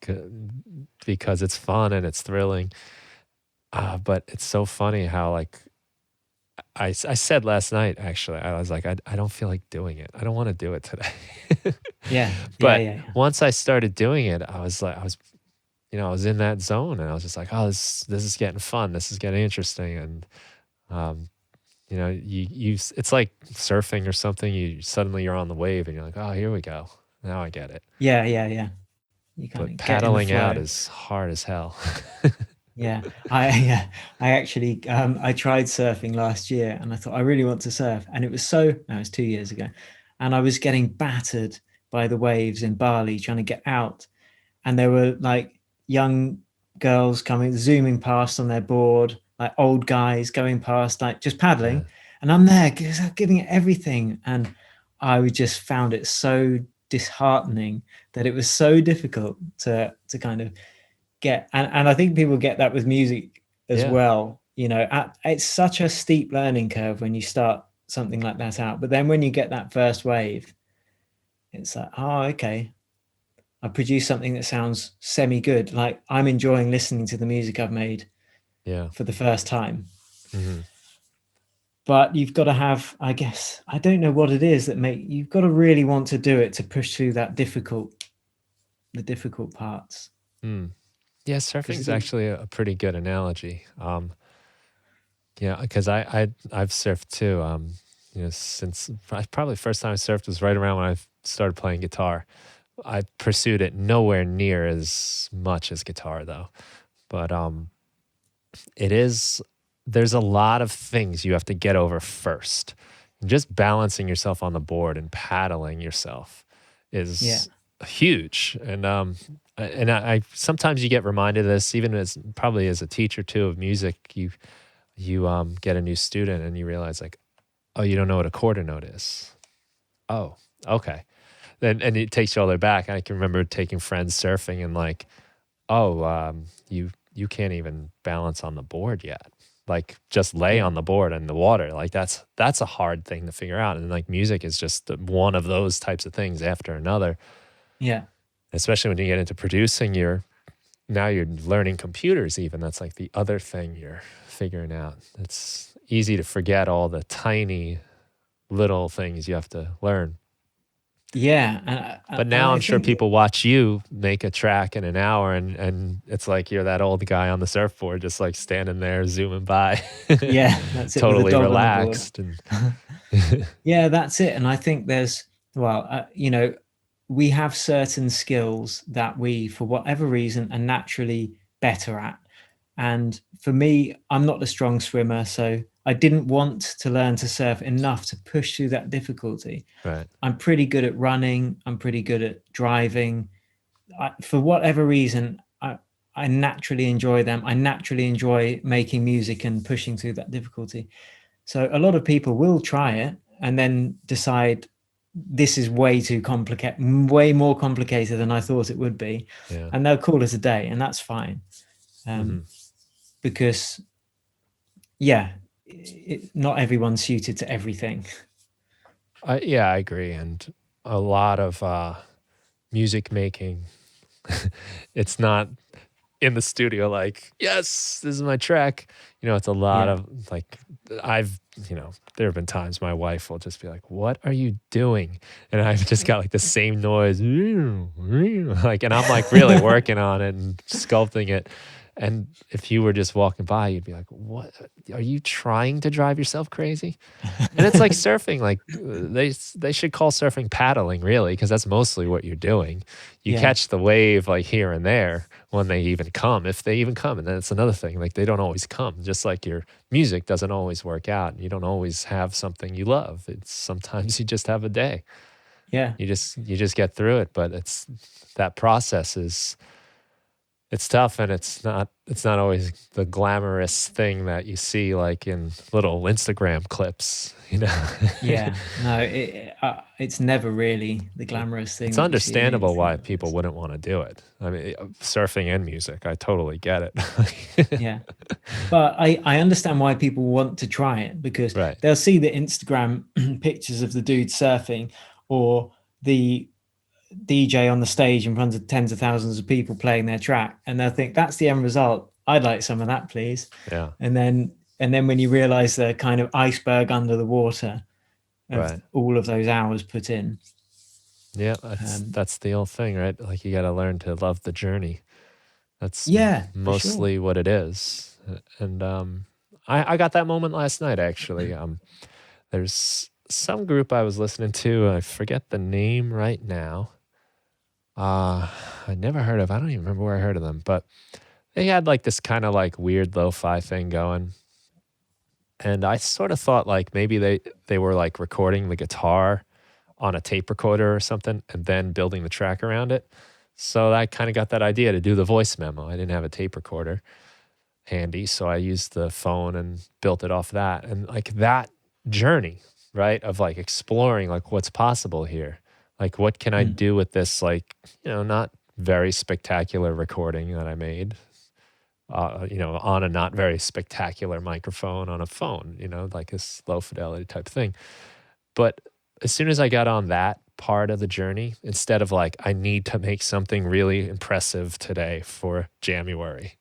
because it's fun and it's thrilling. But it's so funny how like I said last night, actually, I was like, I don't feel like doing it. I don't want to do it today. Yeah, yeah, But yeah, yeah. once I started doing it, I was like, I was in that zone, and I was just like, oh, this is getting fun. This is getting interesting. And, um, it's like surfing or something. Suddenly you're on the wave and you're like, oh, here we go. Now I get it. Yeah, yeah, yeah. You kind But of get in the paddling out flow. is hard as hell. Yeah, yeah, I actually I tried surfing last year, and I thought I really want to surf, and it was 2 years ago, and I was getting battered by the waves in Bali trying to get out, and there were like young girls coming zooming past on their board, like old guys going past, like just Yeah. paddling, and I'm there giving it everything, and I just found it so disheartening that it was so difficult to kind of get, and I think people get that with music as Yeah. well. It's such a steep learning curve when you start something like that out, but then when you get that first wave, it's like, oh, okay, I produce something that sounds semi good, like I'm enjoying listening to the music I've made Yeah. for the first time. Hmm. But you've got to have, I guess, I don't know what it is that you've got to really want to do it to push through the difficult parts, Mm. Yeah, surfing because is actually a pretty good analogy. Yeah, because I've surfed too. Since probably first time I surfed was right around when I started playing guitar. I pursued it nowhere near as much as guitar though, but it is. There's a lot of things you have to get over first. Just balancing yourself on the board and paddling yourself yeah, is huge. And I sometimes you get reminded of this, even as probably as a teacher too of music. You get a new student and you realize like, oh, you don't know what a quarter note is. Oh, okay. Then and it takes you all the way back. I can remember taking friends surfing and like, oh, you can't even balance on the board yet. Like just lay yeah, on the board in the water. Like that's a hard thing to figure out. And like music is just one of those types of things after another. yeah. Especially when you get into producing, now you're learning computers even. That's like the other thing you're figuring out. It's easy to forget all the tiny little things you have to learn. Yeah, But and now I I'm sure think people watch you make a track in an hour and it's like you're that old guy on the surfboard just like standing there zooming by. yeah, that's it, with a Totally dog on the board. relaxed and Yeah, that's it. And I think there's, well, we have certain skills that we, for whatever reason, are naturally better at. And for me, I'm not a strong swimmer, so I didn't want to learn to surf enough to push through that difficulty. right. I'm pretty good at running. I'm pretty good at driving. For whatever reason, I naturally enjoy them. I naturally enjoy making music and pushing through that difficulty. So a lot of people will try it and then decide this is way too complicated, way more complicated than I thought it would be, Yeah. and they'll call it a day, and that's fine. Hmm. Because yeah, not everyone's suited to everything. Yeah, I agree. And a lot of music making, it's not in the studio like, yes, this is my track. It's a lot Yeah, of like, I've, there have been times my wife will just be like, what are you doing? And I've just got like the same noise, like, and I'm like really working on it and sculpting it. And if you were just walking by, you'd be like, what? Are you trying to drive yourself crazy? And it's like surfing, like they should call surfing paddling, really, because that's mostly what you're doing. You yeah, catch the wave like here and there when they even come, if they even come. And then it's another thing, like they don't always come, just like your music doesn't always work out. You don't always have something you love. It's sometimes you just have a day. yeah, You just get through it. But it's that process is it's tough, and it's not always the glamorous thing that you see like in little Instagram clips. yeah. No, it's never really the glamorous thing It's that you see on understandable why Instagram. people wouldn't want to do it. I mean, surfing and music, I totally get it. Yeah. But I understand why people want to try it, because Right. they'll see the Instagram pictures of the dude surfing, or the DJ on the stage in front of tens of thousands of people playing their track, and they'll think that's the end result. I'd like some of that, please. Yeah. And then when you realize the kind of iceberg under the water of Right. all of those hours put in. Yeah, that's um, that's the old thing, right? Like you got to learn to love the journey. That's yeah, for sure. mostly what it is. And I got that moment last night actually. There's some group I was listening to. I forget the name right now. I never heard of. I don't even remember where I heard of them, but they had like this kind of like weird lo-fi thing going. And I sort of thought like maybe they were like recording the guitar on a tape recorder or something and then building the track around it. So I kind of got that idea to do the voice memo. I didn't have a tape recorder handy, so I used the phone and built it off that. And like that journey, right, of like exploring like what's possible here. Like what can I Mm, do with this like, not very spectacular recording that I made. On a not very spectacular microphone on a phone, like this low fidelity type thing. But as soon as I got on that part of the journey, instead of like, I need to make something really impressive today for January,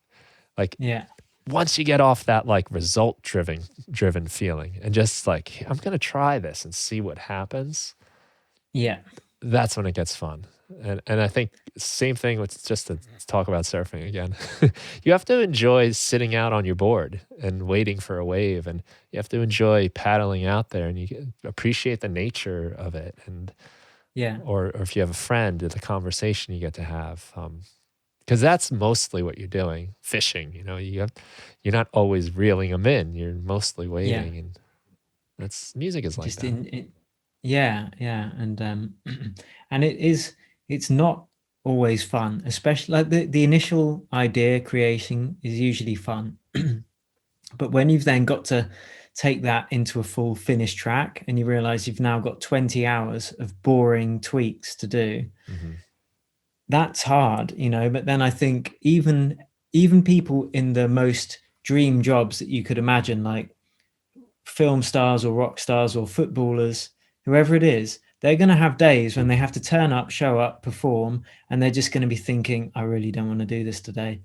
like yeah, once you get off that like result driven feeling and just like, I'm going to try this and see what happens, yeah, that's when it gets fun. And I think same thing with just to talk about surfing again. You have to enjoy sitting out on your board and waiting for a wave, and you have to enjoy paddling out there, and appreciate the nature of it, and yeah, or if you have a friend, the conversation you get to have, because that's mostly what you're doing. Fishing, you're not always reeling them in. You're mostly yeah. waiting, and that's music is like Just that. in it. Yeah, yeah. And and it's not always fun, especially like the initial idea creation is usually fun. But when you've then got to take that into a full finished track, and you realize you've now got 20 hours of boring tweaks to do, Hmm. that's hard. But then I think even people in the most dream jobs that you could imagine, like film stars or rock stars or footballers, whoever it is, they're going to have days when they have to turn up, show up, perform, and they're just going to be thinking, I really don't want to do this today.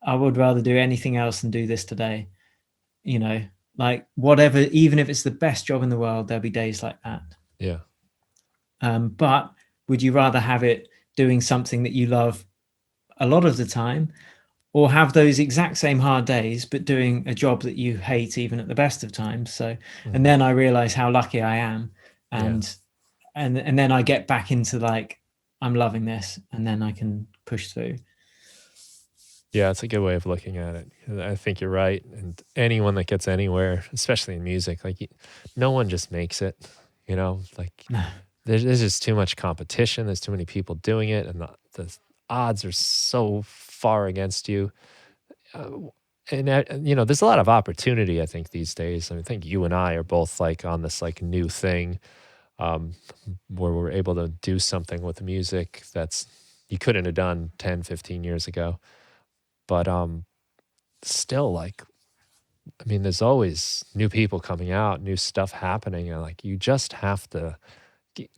I would rather do anything else than do this today. You know, like whatever, even if it's the best job in the world, there'll be days like that. Yeah. But would you rather have it doing something that you love a lot of the time, or have those exact same hard days but doing a job that you hate even at the best of times? So, and Hmm. then I realize how lucky I am, Yeah. and and then I get back into like, I'm loving this, and then I can push through. Yeah, it's a good way of looking at it. I think you're right. And anyone that gets anywhere, especially in music, like no one just makes it, like No. there's just too much competition. There's too many people doing it, and the odds are so far against you. Uh, and there's a lot of opportunity, I think, these days. I think you and I are both like on this like new thing, um, where we're able to do something with music that's you couldn't have done 10, 15 years ago. But still, like I mean, there's always new people coming out, new stuff happening, and like you just have to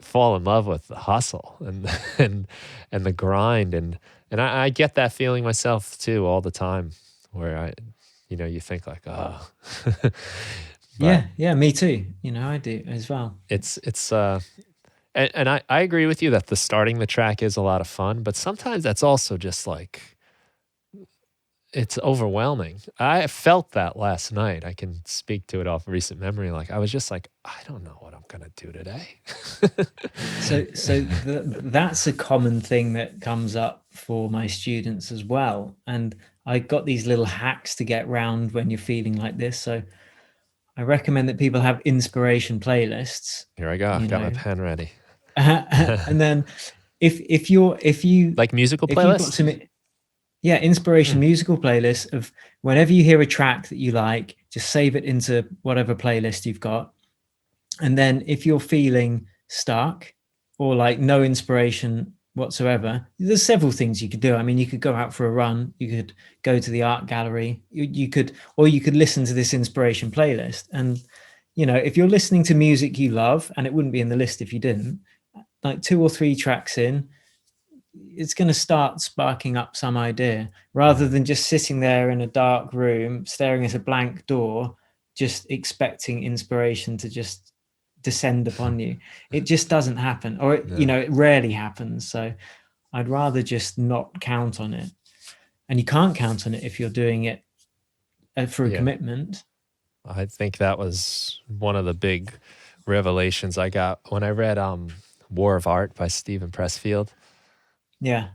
fall in love with the hustle and and the grind, and I get that feeling myself too all the time, where you think like, oh, but Yeah, me too. I do as well. it's and I agree with you that the starting the track is a lot of fun, but sometimes that's also just like it's overwhelming. I felt that last night. I can speak to it off recent memory. Like I was just like, I don't know what I'm gonna do today. That's a common thing that comes up for my students as well. And I got these little hacks to get round when you're feeling like this. So I recommend that people have inspiration playlists, Here I go. you Got my know. pen ready. And then if you Like musical if you've got playlist? some inspiration Hmm. musical playlist of whenever you hear a track that you like, just save it into whatever playlist you've got. And then if you're feeling stuck or like no inspiration whatsoever, there's several things you could do. I mean, you could go out for a run, you could go to the art gallery, you could, or you could listen to this inspiration playlist. And if you're listening to music you love, and it wouldn't be in the list if you didn't, like 2 or 3 tracks in, it's going to start sparking up some idea rather than just sitting there in a dark room staring at a blank door, just expecting inspiration to just descend upon you. It just doesn't happen, or No. it rarely happens. So I'd rather just not count on it. And you can't count on it if you're doing it for a Yeah. commitment. I think that was one of the big revelations I got when I read War of Art by Stephen Pressfield. Yeah.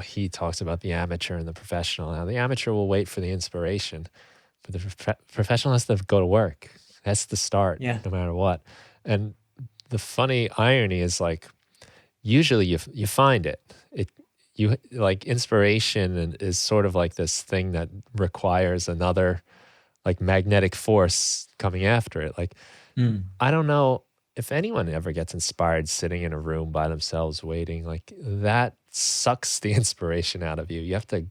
He talks about the amateur and the professional. Now, the amateur will wait for the inspiration, but the professional has to go to work. That's the start, Yeah. no matter what. And the funny irony is like, usually you find it. You like inspiration and is sort of like this thing that requires another like magnetic force coming after it. Like, I don't know if anyone ever gets inspired sitting in a room by themselves waiting. Like that sucks the inspiration out of you. You have to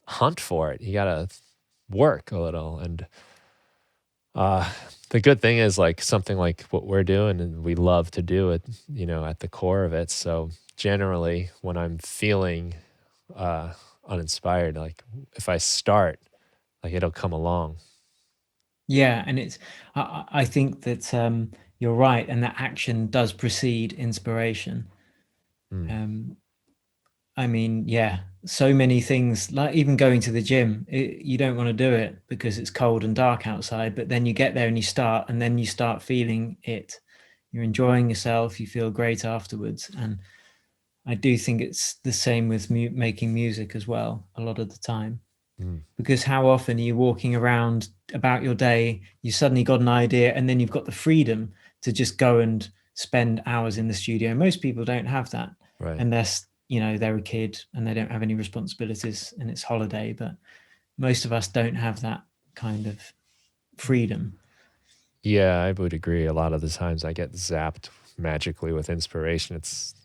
hunt for it. You got to work a little. And the good thing is like something like what we're doing, and we love to do it, at the core of it. So generally when I'm feeling uninspired, like if I start, like it'll come along. Yeah, and I think that you're right, and that action does precede inspiration. Mm, I mean, yeah, so many things, like even going to the gym, you don't want to do it because it's cold and dark outside, but then you get there and you start, and then you start feeling it. You're enjoying yourself, you feel great afterwards. And I do think it's the same with making music as well, a lot of the time. mm, Because how often are you walking around about your day, you suddenly got an idea, and then you've got the freedom to just go and spend hours in the studio. Most people don't have that right. unless they're a kid and they don't have any responsibilities and it's holiday. But most of us don't have that kind of freedom. Yeah, I would agree. A lot of the times I get zapped magically with inspiration.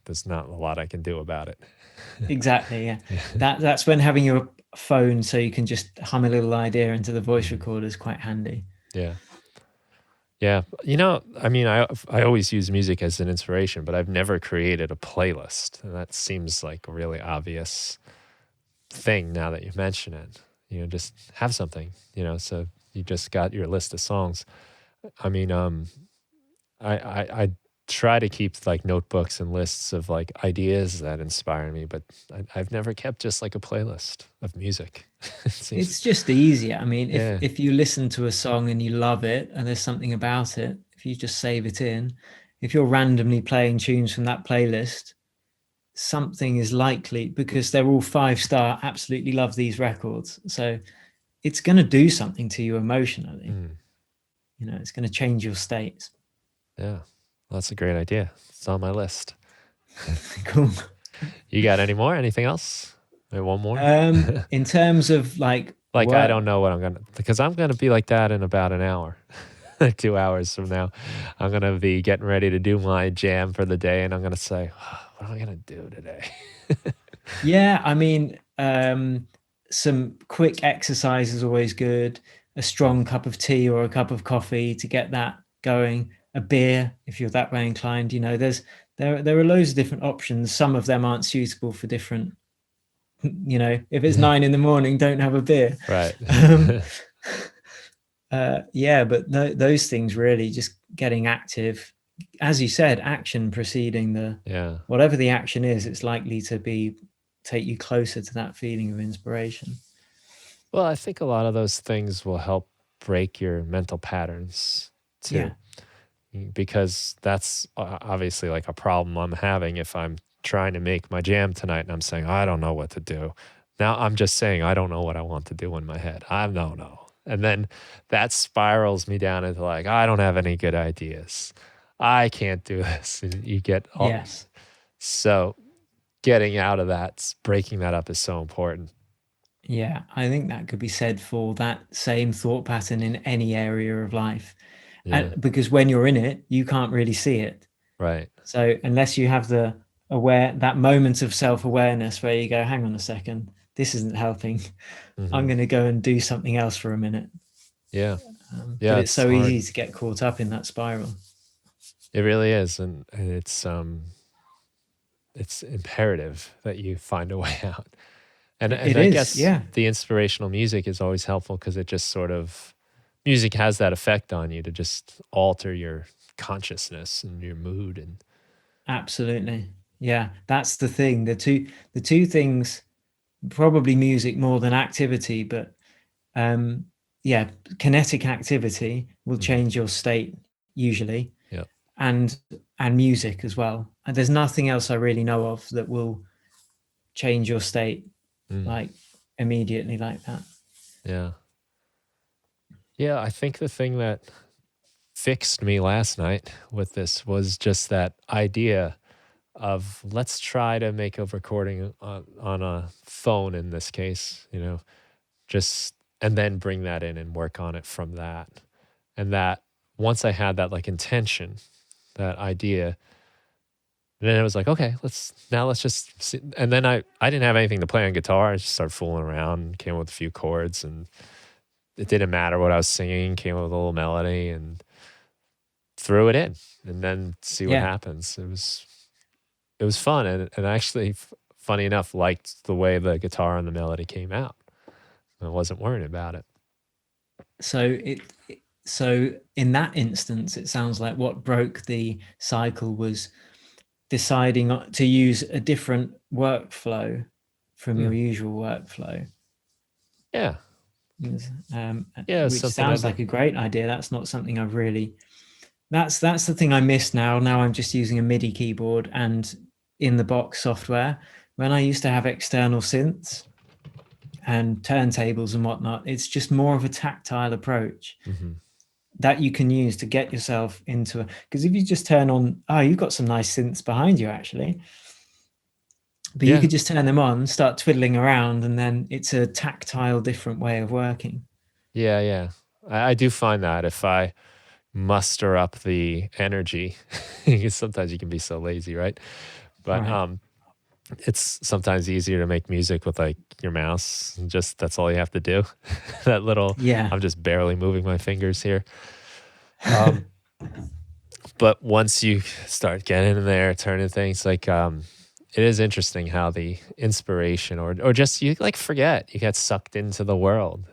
There's not a lot I can do about it. Exactly, yeah. Yeah. That's when having your phone so you can just hum a little idea into the voice Mhm. recorder is quite handy. Yeah. Yeah. I mean, I always use music as an inspiration, but I've never created a playlist. And that seems like a really obvious thing now that you mention it. Just have something, so you just got your list of songs. I mean, I try to keep like notebooks and lists of like ideas that inspire me, but I've never kept just like a playlist of music. It seems, It's just easier. I mean, if yeah, if you listen to a song and you love it and there's something about it, if you just save it in, if you're randomly playing tunes from that playlist, something is likely, because they're all 5-star, absolutely love these records. So it's going to do something to you emotionally. mm, It's going to change your state. yeah. Well, that's a great idea. It's on my list. Cool. You got any more? Anything else? Maybe one more? In terms of like Like, I work, don't know what because I'm going to be like that in about an hour, 2 hours from now. I'm going to be getting ready to do my jam for the day, and I'm going to say, what am I going to do today? yeah, I mean, some quick exercise is always good. a strong cup of tea or a cup of coffee to get that going, a beer if you're that way inclined. There are loads of different options. Some of them aren't suitable for different, if it's 9 a.m, don't have a beer. Right. um, but those things, really just getting active, as you said, action preceding whatever the action is, it's likely to take you closer to that feeling of inspiration. Well, I think a lot of those things will help break your mental patterns too. Because that's obviously like a problem I'm having if I'm trying to make my jam tonight and I'm saying, I don't know what to do. Now I'm just saying, I don't know what I want to do in my head. I don't know. And then that spirals me down into like, I don't have any good ideas. I can't do this. And you get all. Yes. So getting out of that, breaking that up is so important. Yeah, I think that could be said for that same thought pattern in any area of life. Yeah. Because when you're in it, you can't really see it. Right. So unless you have that moment of self-awareness where you go, hang on a second, this isn't helping. I'm going to go and do something else for a minute. Yeah. But it's so easy to get caught up in that spiral. It really is. And it's imperative that you find a way out. And I guess the inspirational music is always helpful because it just sort of, music has that effect on you to just alter your consciousness and your mood. And absolutely. Yeah, that's the thing. The two things, probably music more than activity, but kinetic activity will change your state usually. Yeah. And music as well. And there's nothing else I really know of that will change your state like immediately like that. Yeah. Yeah, I think the thing that fixed me last night with this was just that idea of let's try to make a recording on a phone in this case, and then bring that in and work on it from that. And that once I had that like intention, that idea, then it was like, okay, let's just see. And then I didn't have anything to play on guitar. I just started fooling around, came up with a few chords, and it didn't matter what I was singing, came up with a little melody and threw it in and then see what happens. It was fun. And I actually, funny enough, liked the way the guitar and the melody came out. I wasn't worried about it. So in that instance, it sounds like what broke the cycle was deciding to use a different workflow from your usual workflow. Yeah. Which sounds like a great idea. That's not something I've really, that's the thing I miss now. Now I'm just using a MIDI keyboard and in the box software. When I used to have external synths and turntables and whatnot, it's just more of a tactile approach that you can use to get yourself into because if you just turn on, you've got some nice synths behind you actually, but you could just turn them on, start twiddling around, and then it's a tactile, different way of working. Yeah. I do find that if I muster up the energy, because sometimes you can be so lazy, right? But it's sometimes easier to make music with like your mouse. And just that's all you have to do. That little, I'm just barely moving my fingers here. But once you start getting in there, turning things, like it is interesting how the inspiration or just you like forget, you get sucked into the world.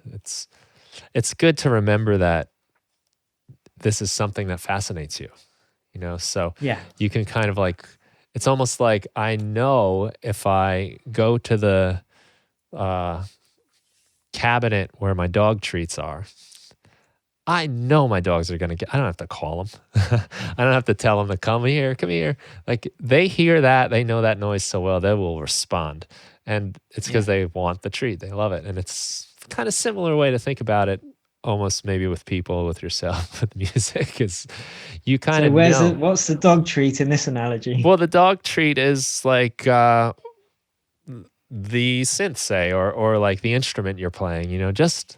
It's good to remember that this is something that fascinates you, so you can kind of like, it's almost like I know if I go to the cabinet where my dog treats are, I know my dogs are going to get, I don't have to call them. I don't have to tell them to come here. Like they hear that, they know that noise so well, they will respond. And it's because they want the treat. They love it. And it's kind of similar way to think about it, almost maybe with people, with yourself, with music, is you kind of know. What's the dog treat in this analogy? Well, the dog treat is like the synth, say, or like the instrument you're playing, just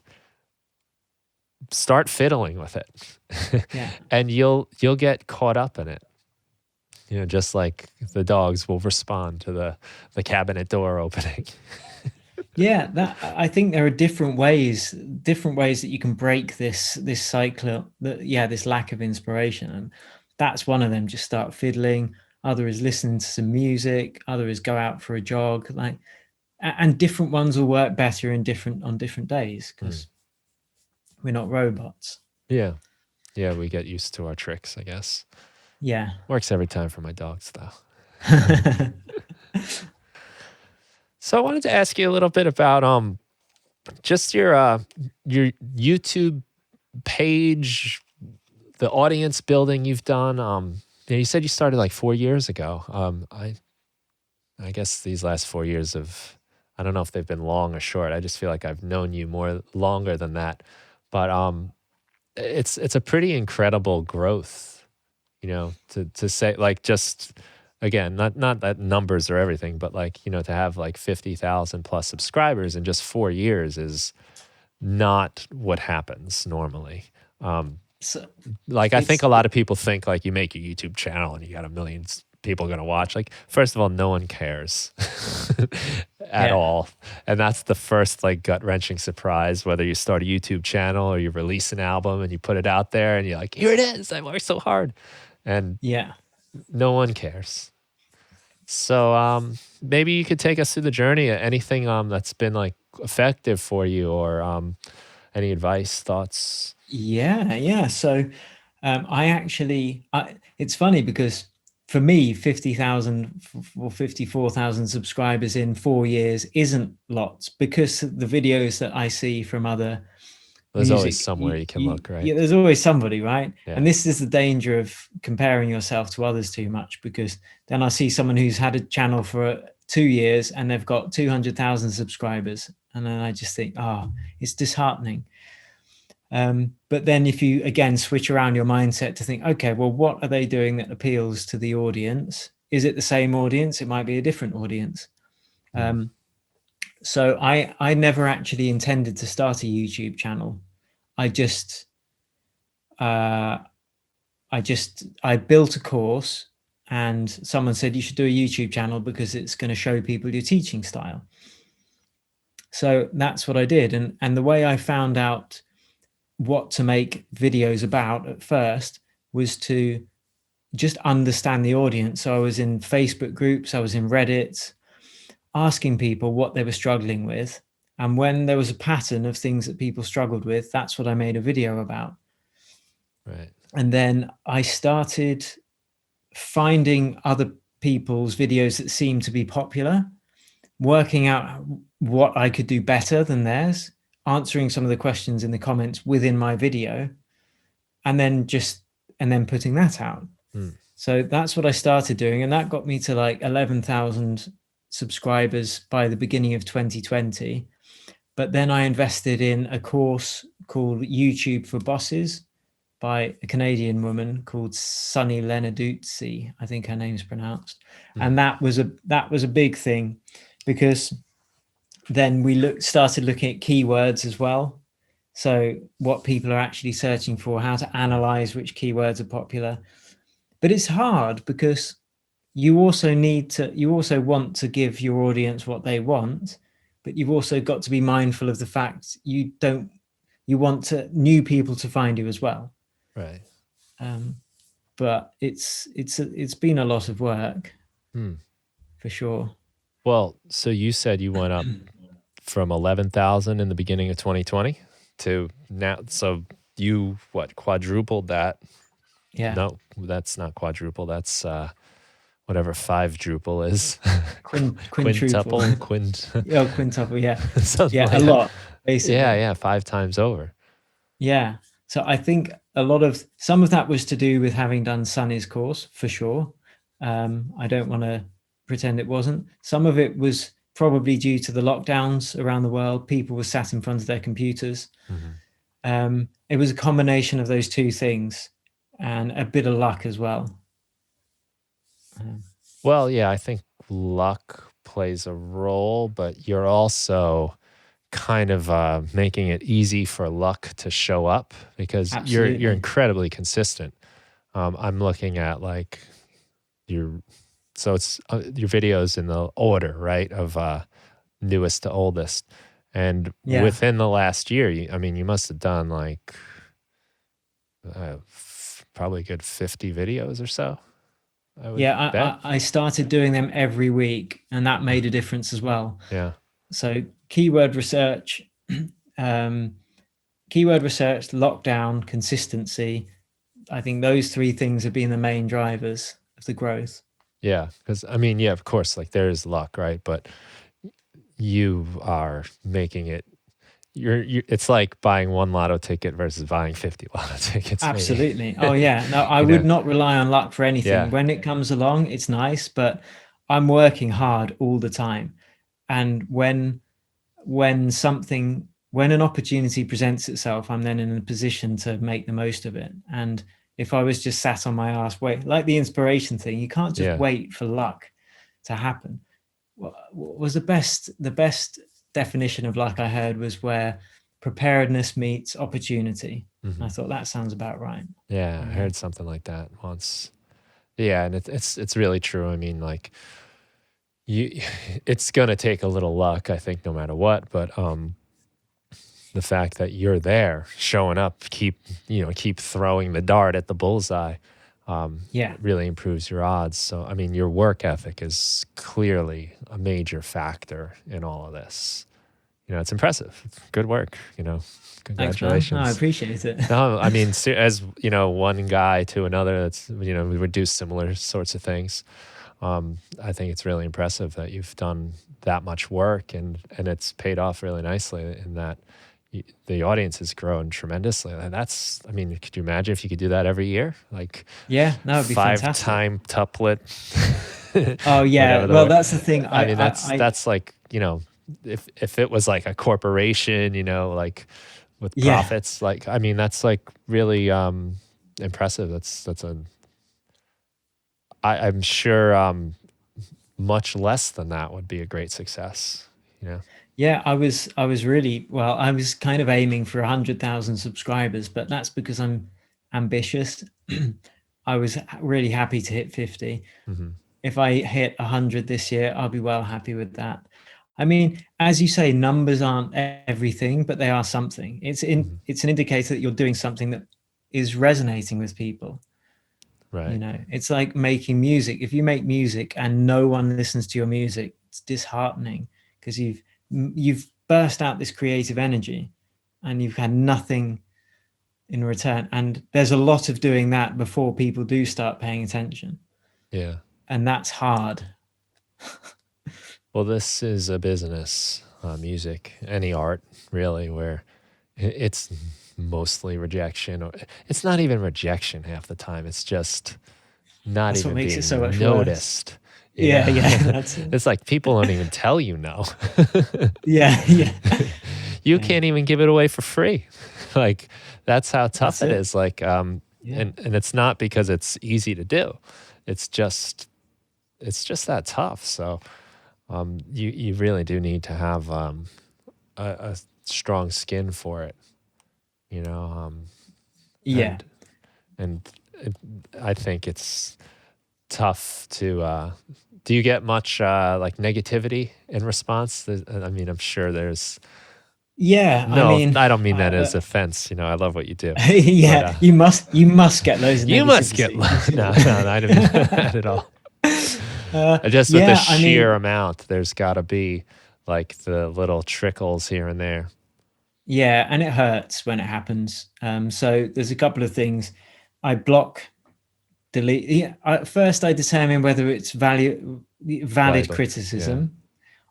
start fiddling with it. And you'll get caught up in it. Just like the dogs will respond to the cabinet door opening. Yeah, that I think there are different ways that you can break this cycle, this lack of inspiration. And that's one of them. Just start fiddling. Other is listening to some music. Other is go out for a jog. And different ones will work better on different days because we're not robots. Yeah. Yeah, we get used to our tricks, I guess. Yeah. Works every time for my dogs, though. So I wanted to ask you a little bit about just your YouTube page, the audience building you've done. You said you started like 4 years ago. I guess these last 4 years I don't know if they've been long or short. I just feel like I've known you more longer than that. But it's a pretty incredible growth, to say, like, just again, not that numbers are everything, but like, to have like 50,000 plus subscribers in just 4 years is not what happens normally. So Like, I think it's a lot of people think like you make a YouTube channel and you got a million people going to watch. Like, first of all, no one cares at yeah. all. And that's the first like gut wrenching surprise, whether you start a YouTube channel or you release an album and you put it out there and you're like, here it is. I worked so hard. And Yeah. no one cares. So maybe you could take us through the journey. Anything that's been like effective for you, or any advice, thoughts? Yeah. So it's funny because for me, 50,000 or 54,000 subscribers in 4 years isn't lots, because the videos that I see from other There's always music, somewhere you can look, right? yeah, there's always somebody, right? Yeah. And this is the danger of comparing yourself to others too much, because then I see someone who's had a channel for 2 years and they've got 200,000 subscribers. And then I just think, it's disheartening. But then if you again switch around your mindset to think, okay, well, what are they doing that appeals to the audience? Is it the same audience? It might be a different audience. So I never actually intended to start a YouTube channel. I just I built a course, and someone said you should do a YouTube channel because it's going to show people your teaching style. So that's what I did, and the way I found out what to make videos about at first was to just understand the audience. So I was in Facebook groups, I was in Reddit, asking people what they were struggling with. And when there was a pattern of things that people struggled with, that's what I made a video about. Right. And then I started finding other people's videos that seemed to be popular, working out what I could do better than theirs, answering some of the questions in the comments within my video, and then putting that out. So that's what I started doing. And that got me to like 11,000 subscribers by the beginning of 2020. But then I invested in a course called YouTube for Bosses by a Canadian woman called Sunny Lenarduzzi, I think her name's pronounced. And that was a big thing, because then we started looking at keywords as well. So what people are actually searching for, how to analyze which keywords are popular. But it's hard because you also want to give your audience what they want, but you've also got to be mindful of the fact you want new people to find you as well. Right. But it's been a lot of work, for sure. Well, so you said you went up from 11,000 in the beginning of 2020 to now. So you quadrupled that? Yeah. No, that's not quadruple. That's whatever five-druple is. Quintuple. Quintuple. Yeah. Something A lot, basically. Yeah, 5 times over. Yeah. So I think some of that was to do with having done Sunny's course, for sure. I don't want to pretend it wasn't. Some of it was probably due to the lockdowns around the world. People were sat in front of their computers. It was a combination of those two things, and a bit of luck as well. Well, yeah, I think luck plays a role, but you're also kind of making it easy for luck to show up, because Absolutely. you're incredibly consistent. I'm looking at like it's your videos in the order, right, of newest to oldest. And Yeah. within the last year, I mean, you must have done like probably a good 50 videos or so, I would Yeah, bet. I started doing them every week, and that made a difference as well. Yeah. So keyword research, um, lockdown, consistency. I think those three things have been the main drivers of the growth. Yeah. Because, I mean, yeah, of course, like there is luck, right? But you are making it, it's like buying one lotto ticket versus buying 50 lotto tickets, maybe. Absolutely. Oh yeah. No, I You would know? not rely on luck for anything. Yeah. When it comes along, it's nice, but I'm working hard all the time. And when an opportunity presents itself, I'm then in a position to make the most of it. And if I was just sat on my ass, wait, like the inspiration thing, you can't just Yeah. wait for luck to happen. What was the best definition of luck I heard was where preparedness meets opportunity. I thought that sounds about right. Yeah, I heard something like that once. Yeah, and it's really true. I mean, like it's gonna take a little luck, I think, no matter what. But the fact that you're there, showing up, keep throwing the dart at the bullseye, Yeah. really improves your odds. So, I mean, your work ethic is clearly a major factor in all of this. It's impressive. Good work. Thanks, man. No, I Congratulations. appreciate it. No, I mean, as one guy to another, that's we would do similar sorts of things. I think it's really impressive that you've done that much work, and it's paid off really nicely in that the audience has grown tremendously. And that's, I mean, could you imagine if you could do that every year? Like, Yeah, that would be fantastic. 5-time tuplet. Oh yeah. Well, that's the thing. I mean, that's like, if it was like a corporation, like with profits, like, I mean, that's like really impressive. I'm sure much less than that would be a great success. Yeah, I was kind of aiming for 100,000 subscribers, but that's because I'm ambitious. I was really happy to hit 50. If I hit 100 this year, I'll be well happy with that. I mean, as you say, numbers aren't everything, but they are something. It's an indicator that you're doing something that is resonating with people. Right. It's like making music. If you make music and no one listens to your music, it's disheartening because you've burst out this creative energy and you've had nothing in return. And there's a lot of doing that before people do start paying attention. Yeah. And that's hard. Well, this is a business, music, any art really, where it's mostly rejection, or it's not even rejection half the time. It's just not That's what even makes being it so much noticed. worse. Yeah, that's it. It's like people don't even tell you no. Yeah. You can't even give it away for free. Like, that's how tough That's it it. is. Like, and it's not because it's easy to do. It's just that tough. So you really do need to have a strong skin for it. Yeah. And I think it's tough to. Do you get much like negativity in response? I mean, I'm sure there's. Yeah. No, I mean, I don't mean that as offense. I love what you do. Yeah, but, you must get loads of you must get negativity. no, I didn't mean that at all. Just with the sheer amount, there's got to be like the little trickles here and there. Yeah, and it hurts when it happens. So there's a couple of things. I block, delete. Yeah, first I determine whether it's valid criticism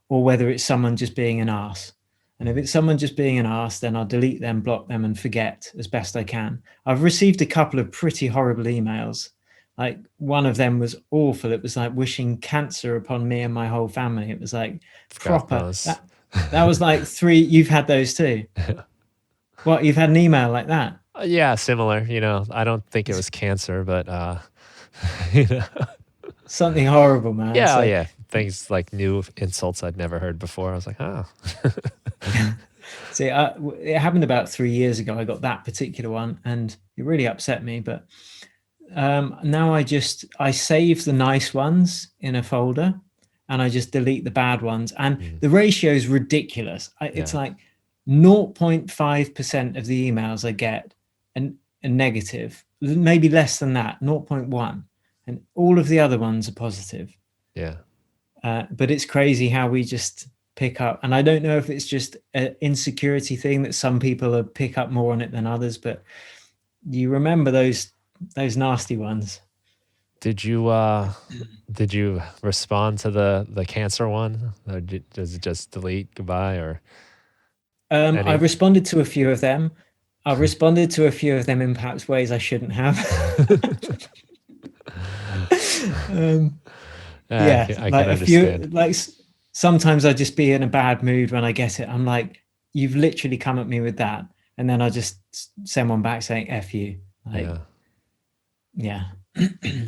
or whether it's someone just being an arse. And if it's someone just being an arse, then I'll delete them, block them, and forget as best I can. I've received a couple of pretty horrible emails. Like, one of them was awful. It was like wishing cancer upon me and my whole family. It was like proper. That was like 3. You've had those too. What, you've had an email like that? Yeah, similar. I don't think it was cancer, but something horrible, man. Yeah, yeah. Things like new insults I'd never heard before. I was like, oh. See, it happened about 3 years ago. I got that particular one, and it really upset me. But now I save the nice ones in a folder, and I just delete the bad ones. And Mm. the ratio is ridiculous. It's Yeah. like 0.5% of the emails I get a negative, maybe less than that, 0.1, and all of the other ones are positive. Yeah. But it's crazy how we just pick up, and I don't know if it's just an insecurity thing that some people pick up more on it than others, but you remember those nasty ones. Did you respond to the cancer one? Or does it just delete goodbye or I any? responded to a few of them. I responded to a few of them in perhaps ways I shouldn't have. Yeah, I can like a few, understand. like sometimes I just be in a bad mood when I get it. I'm like, you've literally come at me with that, and then I just send one back saying "f you." Like, Yeah. yeah,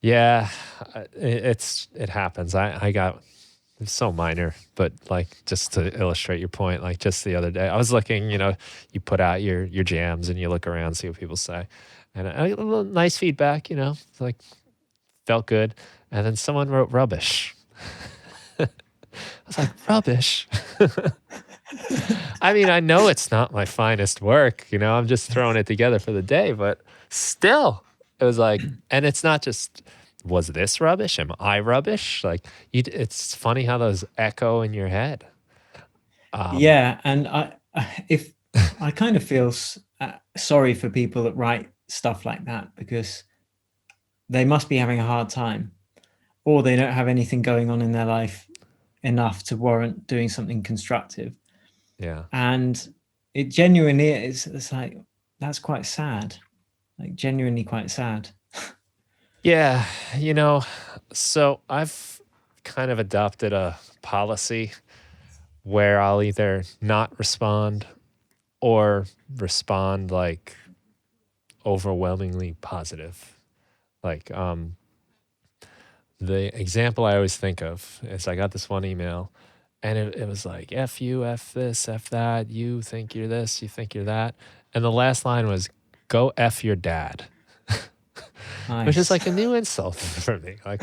Yeah, it happens. I got it's so minor, but like just to illustrate your point, like just the other day, I was looking. You put out your jams and you look around, see what people say, and I get a little nice feedback. It's like felt good, and then someone wrote rubbish. I was like, rubbish. I mean, I know it's not my finest work. I'm just throwing it together for the day, but still, it was like, and it's not just, was this rubbish? Am I rubbish? Like, it's funny how those echo in your head. yeah. And if I kind of feel sorry for people that write stuff like that, because they must be having a hard time, or they don't have anything going on in their life enough to warrant doing something constructive. Yeah. And it genuinely is, it's like, that's quite sad, like genuinely quite sad. Yeah. So I've kind of adopted a policy where I'll either not respond or respond like overwhelmingly positive. Like, the example I always think of is I got this one email and it was like, F you, F this, F that, you think you're this, you think you're that. And the last line was, go F your dad, which is Nice. like a new insult for me. Like,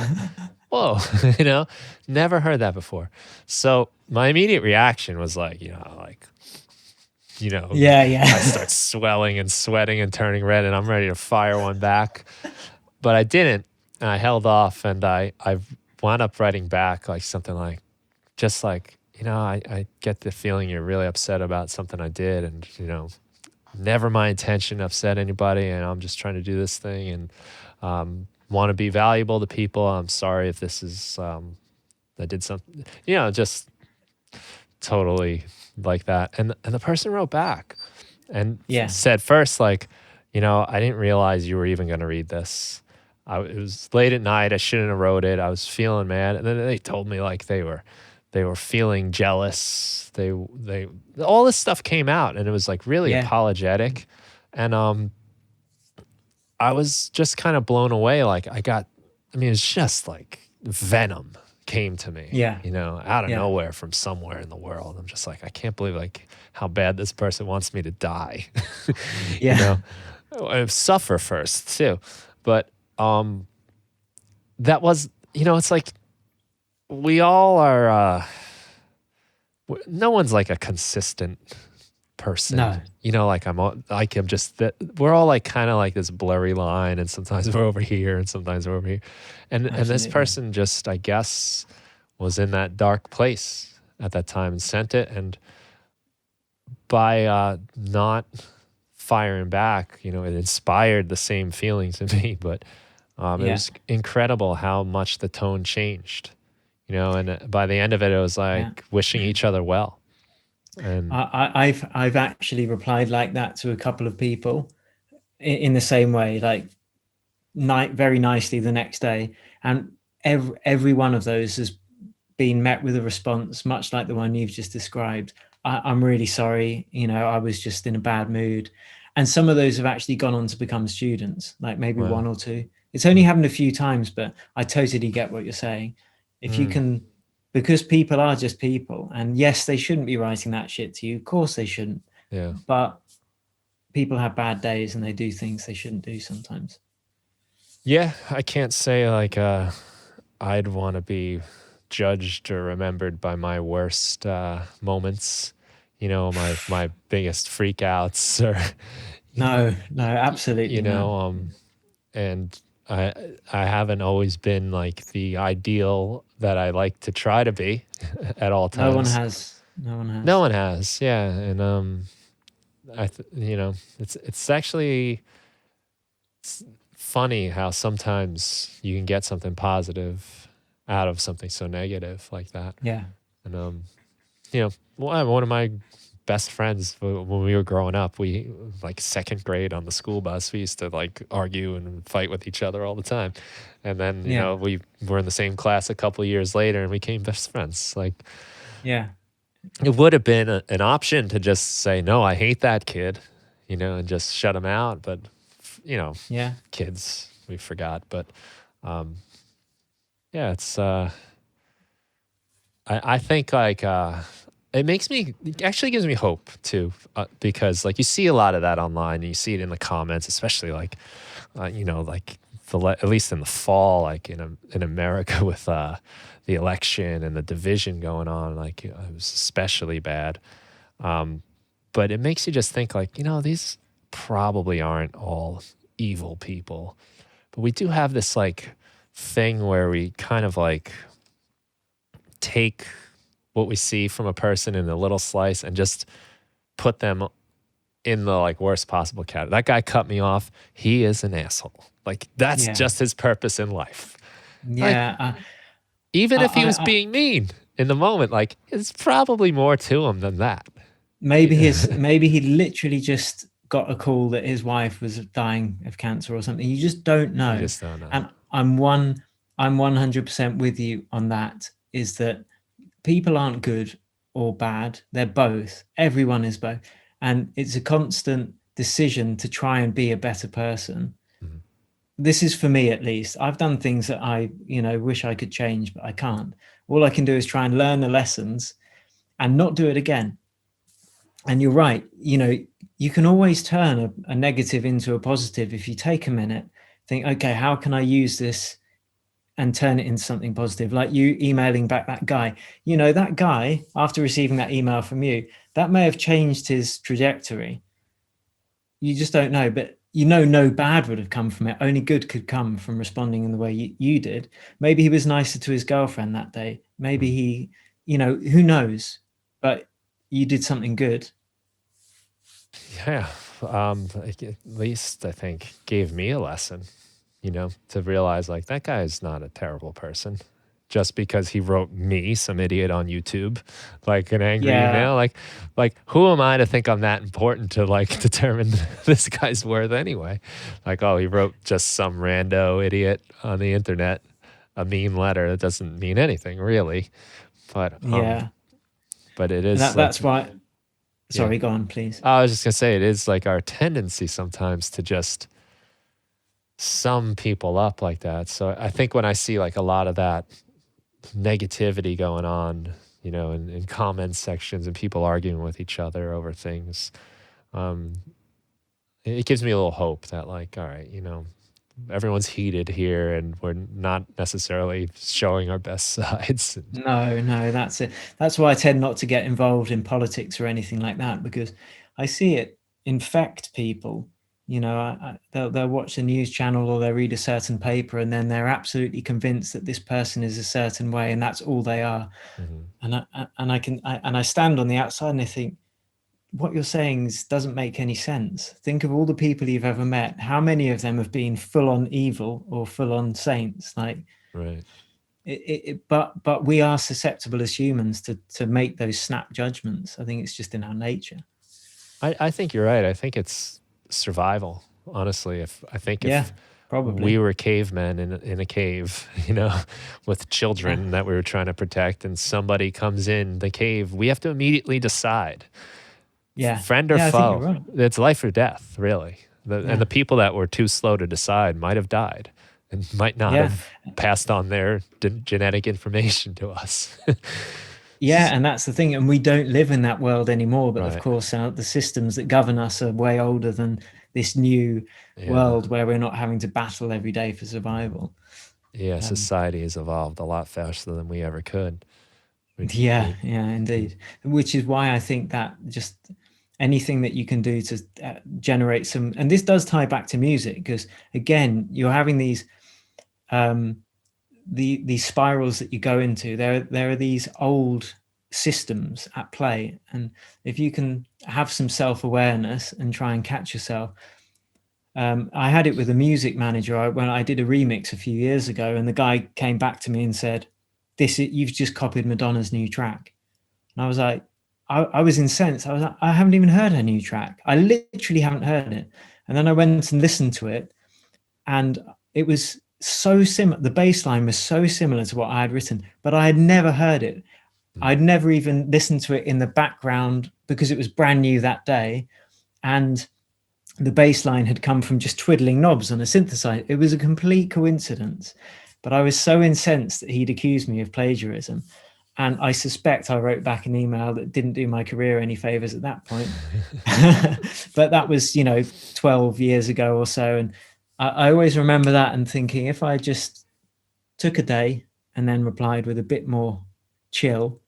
whoa, never heard that before. So my immediate reaction was like, Yeah, yeah. I start swelling and sweating and turning red and I'm ready to fire one back. But I didn't. And I held off and I wound up writing back like something like, just like, I get the feeling you're really upset about something I did and, never my intention to upset anybody and I'm just trying to do this thing and want to be valuable to people. I'm sorry if this is, I did something, just totally like that. And the person wrote back and Yeah, said first, like, I didn't realize you were even going to read this. It was late at night. I shouldn't have wrote it. I was feeling mad. And then they told me like they were feeling jealous. They all this stuff came out and it was like really yeah, apologetic. And I was just kind of blown away. Like it's just like venom came to me, yeah, out of yeah, nowhere from somewhere in the world. I'm just like, I can't believe like how bad this person wants me to die, you yeah, know, I suffer first too. But that was, it's like we all are, no one's like a consistent person, no, like I'm just that we're all like kind of like this blurry line and sometimes we're over here and sometimes we're over here. And this absolutely. person just, I guess, was in that dark place at that time and sent it. And by not firing back, it inspired the same feelings in me. But it Yeah, was incredible how much the tone changed, and by the end of it, it was yeah. like wishing each other well. And I've actually replied like that to a couple of people in the same way, like very nicely the next day, and every one of those has been met with a response much like the one you've just described. I'm really sorry, I was just in a bad mood. And some of those have actually gone on to become students, like maybe wow. one or two. It's only happened a few times, but I totally get what you're saying. If you Mm, can, because people are just people, and yes, they shouldn't be writing that shit to you. Of course they shouldn't. yeah. But people have bad days and they do things they shouldn't do sometimes. Yeah, I can't say like I'd want to be judged or remembered by my worst moments, my biggest freakouts, or No, no, absolutely not. and I I haven't always been like the ideal that I like to try to be at all No one times. has. No one No has. one has, yeah, and it's actually it's funny how sometimes you can get something positive out of something so negative like that. Yeah. And one of my best friends when we were growing up, we like second grade on the school bus, we used to like argue and fight with each other all the time. And then, Yeah. we were in the same class a couple of years later and we became best friends. Like Yeah. it would have been an option to just say, no, I hate that kid, and just shut him out. But, Yeah. kids, we forgot. But um, yeah, I think like, it actually gives me hope too, because like you see a lot of that online and you see it in the comments, especially like, like at least in the fall, like in America with the election and the division going on, like it was especially bad. But it makes you just think like, these probably aren't all evil people, but we do have this like thing where we kind of like take what we see from a person in a little slice and just put them in the like worst possible category. That guy cut me off. He is an asshole. Like that's Yeah. just his purpose in life. Like Yeah. even if he was I being mean in the moment, like there's probably more to him than that. maybe he literally just got a call that his wife was dying of cancer or something. You just don't You know. just don't know. And I'm 100% with you on that, is that people aren't good or bad. They're both. Everyone is both. And it's a constant decision to try and be a better person. Mhm. This is for me, at least. I've done things that I, wish I could change, but I can't. All I can do is try and learn the lessons and not do it again. And you're right. You can always turn a negative into a positive if you take a minute, think, okay, how can I use this and turn it into something positive? Like you emailing back that guy. That guy, after receiving that email from you, that may have changed his trajectory. You just don't know, but no bad would have come from it. Only good could come from responding in the way you did. Maybe he was nicer to his girlfriend that day. Maybe he, who knows? But you did something good. Yeah. Like, at least I think gave me a lesson, to realize like that guy is not a terrible person just because he wrote me, some idiot on YouTube, like an angry Yeah, email. Like who am I to think I'm that important to like determine this guy's worth anyway? Like, oh, he wrote just some rando idiot on the internet a mean letter that doesn't mean anything really. But yeah. but it And is like, that's why. yeah. Sorry, go on, please. I was just gonna say it is like our tendency sometimes to just sum people up like that. So I think when I see like a lot of that negativity going on, in comment sections and people arguing with each other over things, um, it gives me a little hope that like, all right, everyone's heated here and we're not necessarily showing our best sides. No, that's it. That's why I tend not to get involved in politics or anything like that, because I see it infect people. They'll watch the news channel or they'll read a certain paper, and then they're absolutely convinced that this person is a certain way, and that's all they are. Mhm. And I stand on the outside and I think, what you're saying doesn't make any sense. Think of all the people you've ever met. How many of them have been full on evil or full on saints? Like, Right. but we are susceptible as humans to make those snap judgments. I think it's just in our nature. I think you're right. I think it's survival, honestly. If Yeah, we probably. were cavemen in a cave, with Yeah, children that we were trying to protect, and somebody comes in the cave, we have to immediately decide, yeah, friend or yeah. I think you're foe. right. It's life or death, really. And Yeah, the people that were too slow to decide might have died and might not yeah, have passed on their genetic information to us. yeah. And that's the thing. And we don't live in that world anymore. But of Right. course, the systems that govern us are way older than this new Yeah. world where we're not having to battle every day for survival. Yeah, Um, society has evolved a lot faster than we ever could. yeah, We yeah, indeed. Which is why I think that just anything that you can do to generate some, and this does tie back to music, because again, you're having um, these spirals that you go into. There are these old systems at play, and if you can have some self-awareness and try and catch yourself. I had it with a music manager when I did a remix a few years ago, and the guy came back to me and said, you've just copied Madonna's new track." And I was like, I was incensed. I was like, I haven't even heard her new track. I literally haven't heard it. And then I went and listened to it, and it was so similar. The bass line was so similar to what I had written, but I had never heard it. Mm. I'd never even listened to it in the background because it was brand new that day. And the bass line had come from just twiddling knobs on a synthesizer. It was a complete coincidence. But I was so incensed that he'd accused me of plagiarism. And I suspect I wrote back an email that didn't do my career any favors at that point. But that was, 12 years ago or so. And I always remember that and thinking, if I just took a day and then replied with a bit more chill,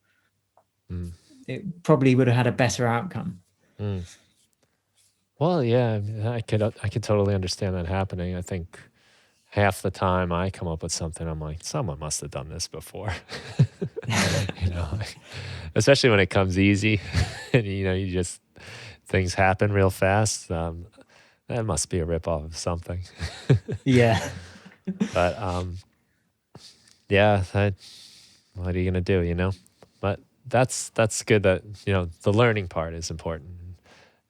Mm. it probably would have had a better outcome. Mm. Well, yeah, I could totally understand that happening. I think half the time I come up with something, I'm like, someone must have done this before. Like, especially when it comes easy, and you just things happen real fast. That must be a ripoff of something. Yeah, But yeah, what are you gonna do? But that's good that the learning part is important,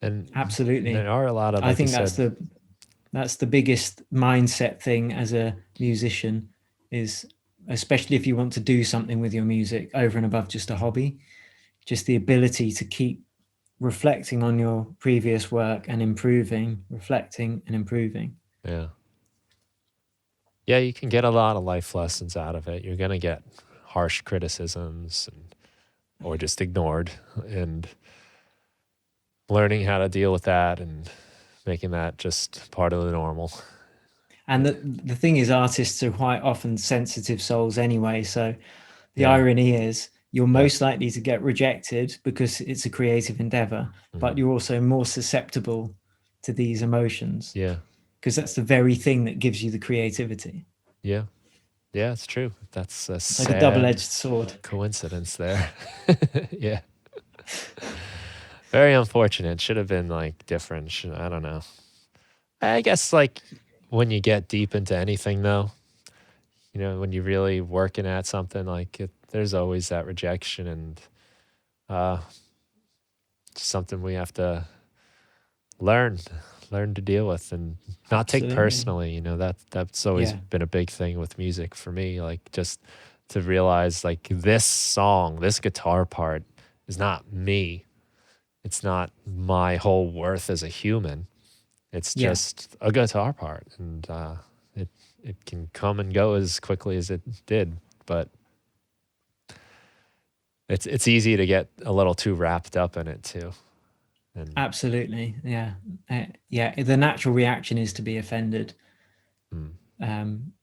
and there absolutely. are a lot of, I like you think said. that's the biggest mindset thing as a musician, is especially if you want to do something with your music over and above just a hobby, just the ability to keep reflecting on your previous work and improving, reflecting and improving. Yeah. Yeah, you can get a lot of life lessons out of it. You're going to get harsh criticisms or just ignored, and learning how to deal with that and making that just part of the normal. And the thing is, artists are quite often sensitive souls anyway. So the Yeah. irony is, you're Yeah. most likely to get rejected because it's a creative endeavor, but Hmm. you're also more susceptible to these emotions Yeah. because that's the very thing that gives you the creativity. Yeah. Yeah, it's true. That's a It's like a sad double-edged sword. coincidence there. Yeah. Very unfortunate. Should have been like different. I don't know. I guess like when you get deep into anything though, when you're really working at something, like there's always that rejection, and uh, it's something we have to learn, learn to deal with, and not take Absolutely. personally. That's always Yeah. been a big thing with music for me. Like just to realize, like this song, this guitar part is not me. It's not my whole worth as a human. It's Yeah. just a guitar part, and it it can come and go as quickly as it did, but it's easy to get a little too wrapped up in it too. And Absolutely. Yeah. Yeah. The natural reaction is to be offended. mm, Um,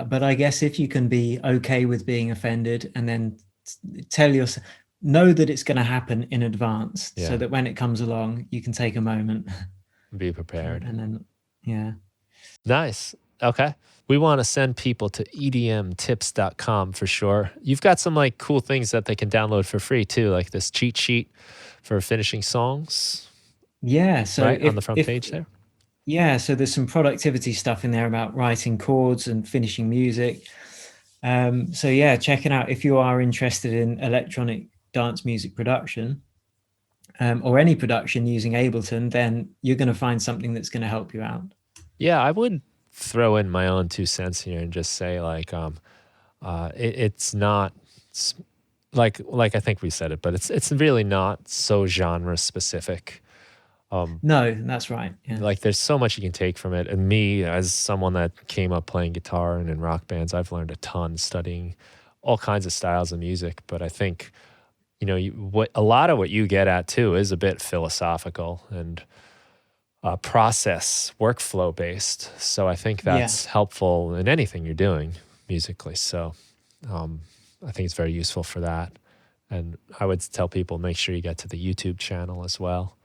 but I guess if you can be okay with being offended and then tell yourself, know that it's going to happen in advance so yeah, that when it comes along, you can take a moment be prepared. and then, yeah. Nice. Okay. We want to send people to edmtips.com for sure. You've got some like cool things that they can download for free too, like this cheat sheet for finishing songs, Yeah. So right? On the front page there. yeah, so there's some productivity stuff in there about writing chords and finishing music. So yeah, check it out if you are interested in electronic dance music production, or any production using Ableton. Then you're going to find something that's going to help you out. Yeah, I would throw in my own 2 cents here and just say like it's not like I think we said it, but it's really not so genre specific. No, that's right. Yeah, Like there's so much you can take from it. And me, as someone that came up playing guitar and in rock bands, I've learned a ton studying all kinds of styles of music. But I think what a lot of what you get at too is a bit philosophical, and process, workflow based. So I think that's helpful in anything you're doing musically. So I think it's very useful for that. And I would tell people, make sure you get to the YouTube channel as well.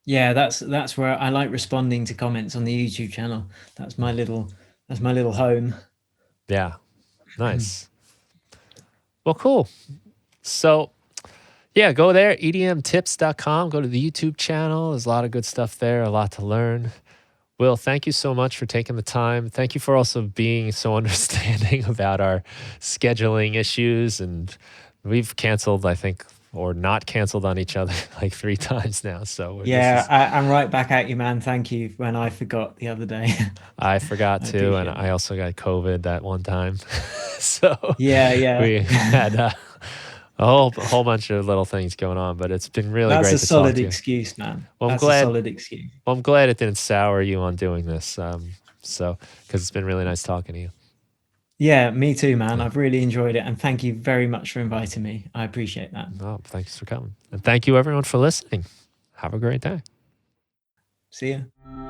Yeah, that's where I like responding to comments on the YouTube channel. That's my little home. Yeah. Nice. Well, cool. So yeah, go there, edmtips.com. Go to the YouTube channel. There's a lot of good stuff there, a lot to learn. Will, thank you so much for taking the time. Thank you for also being so understanding about our scheduling issues. And we've canceled, I think, or not canceled on each other like 3 times now. So yeah, I'm right back at you, man. Thank you. When I forgot the other day. I forgot too, and I also got COVID that one time. So yeah, we had a whole bunch of little things going on, but it's been really great to talk to you. That's a solid excuse, man. Well, that's a solid excuse. Well, I'm glad it didn't sour you on doing this. So because it's been really nice talking to you. Yeah, me too, man. I've really enjoyed it, and thank you very much for inviting me. I appreciate that. Oh, thanks for coming, and thank you everyone for listening. Have a great day. See ya.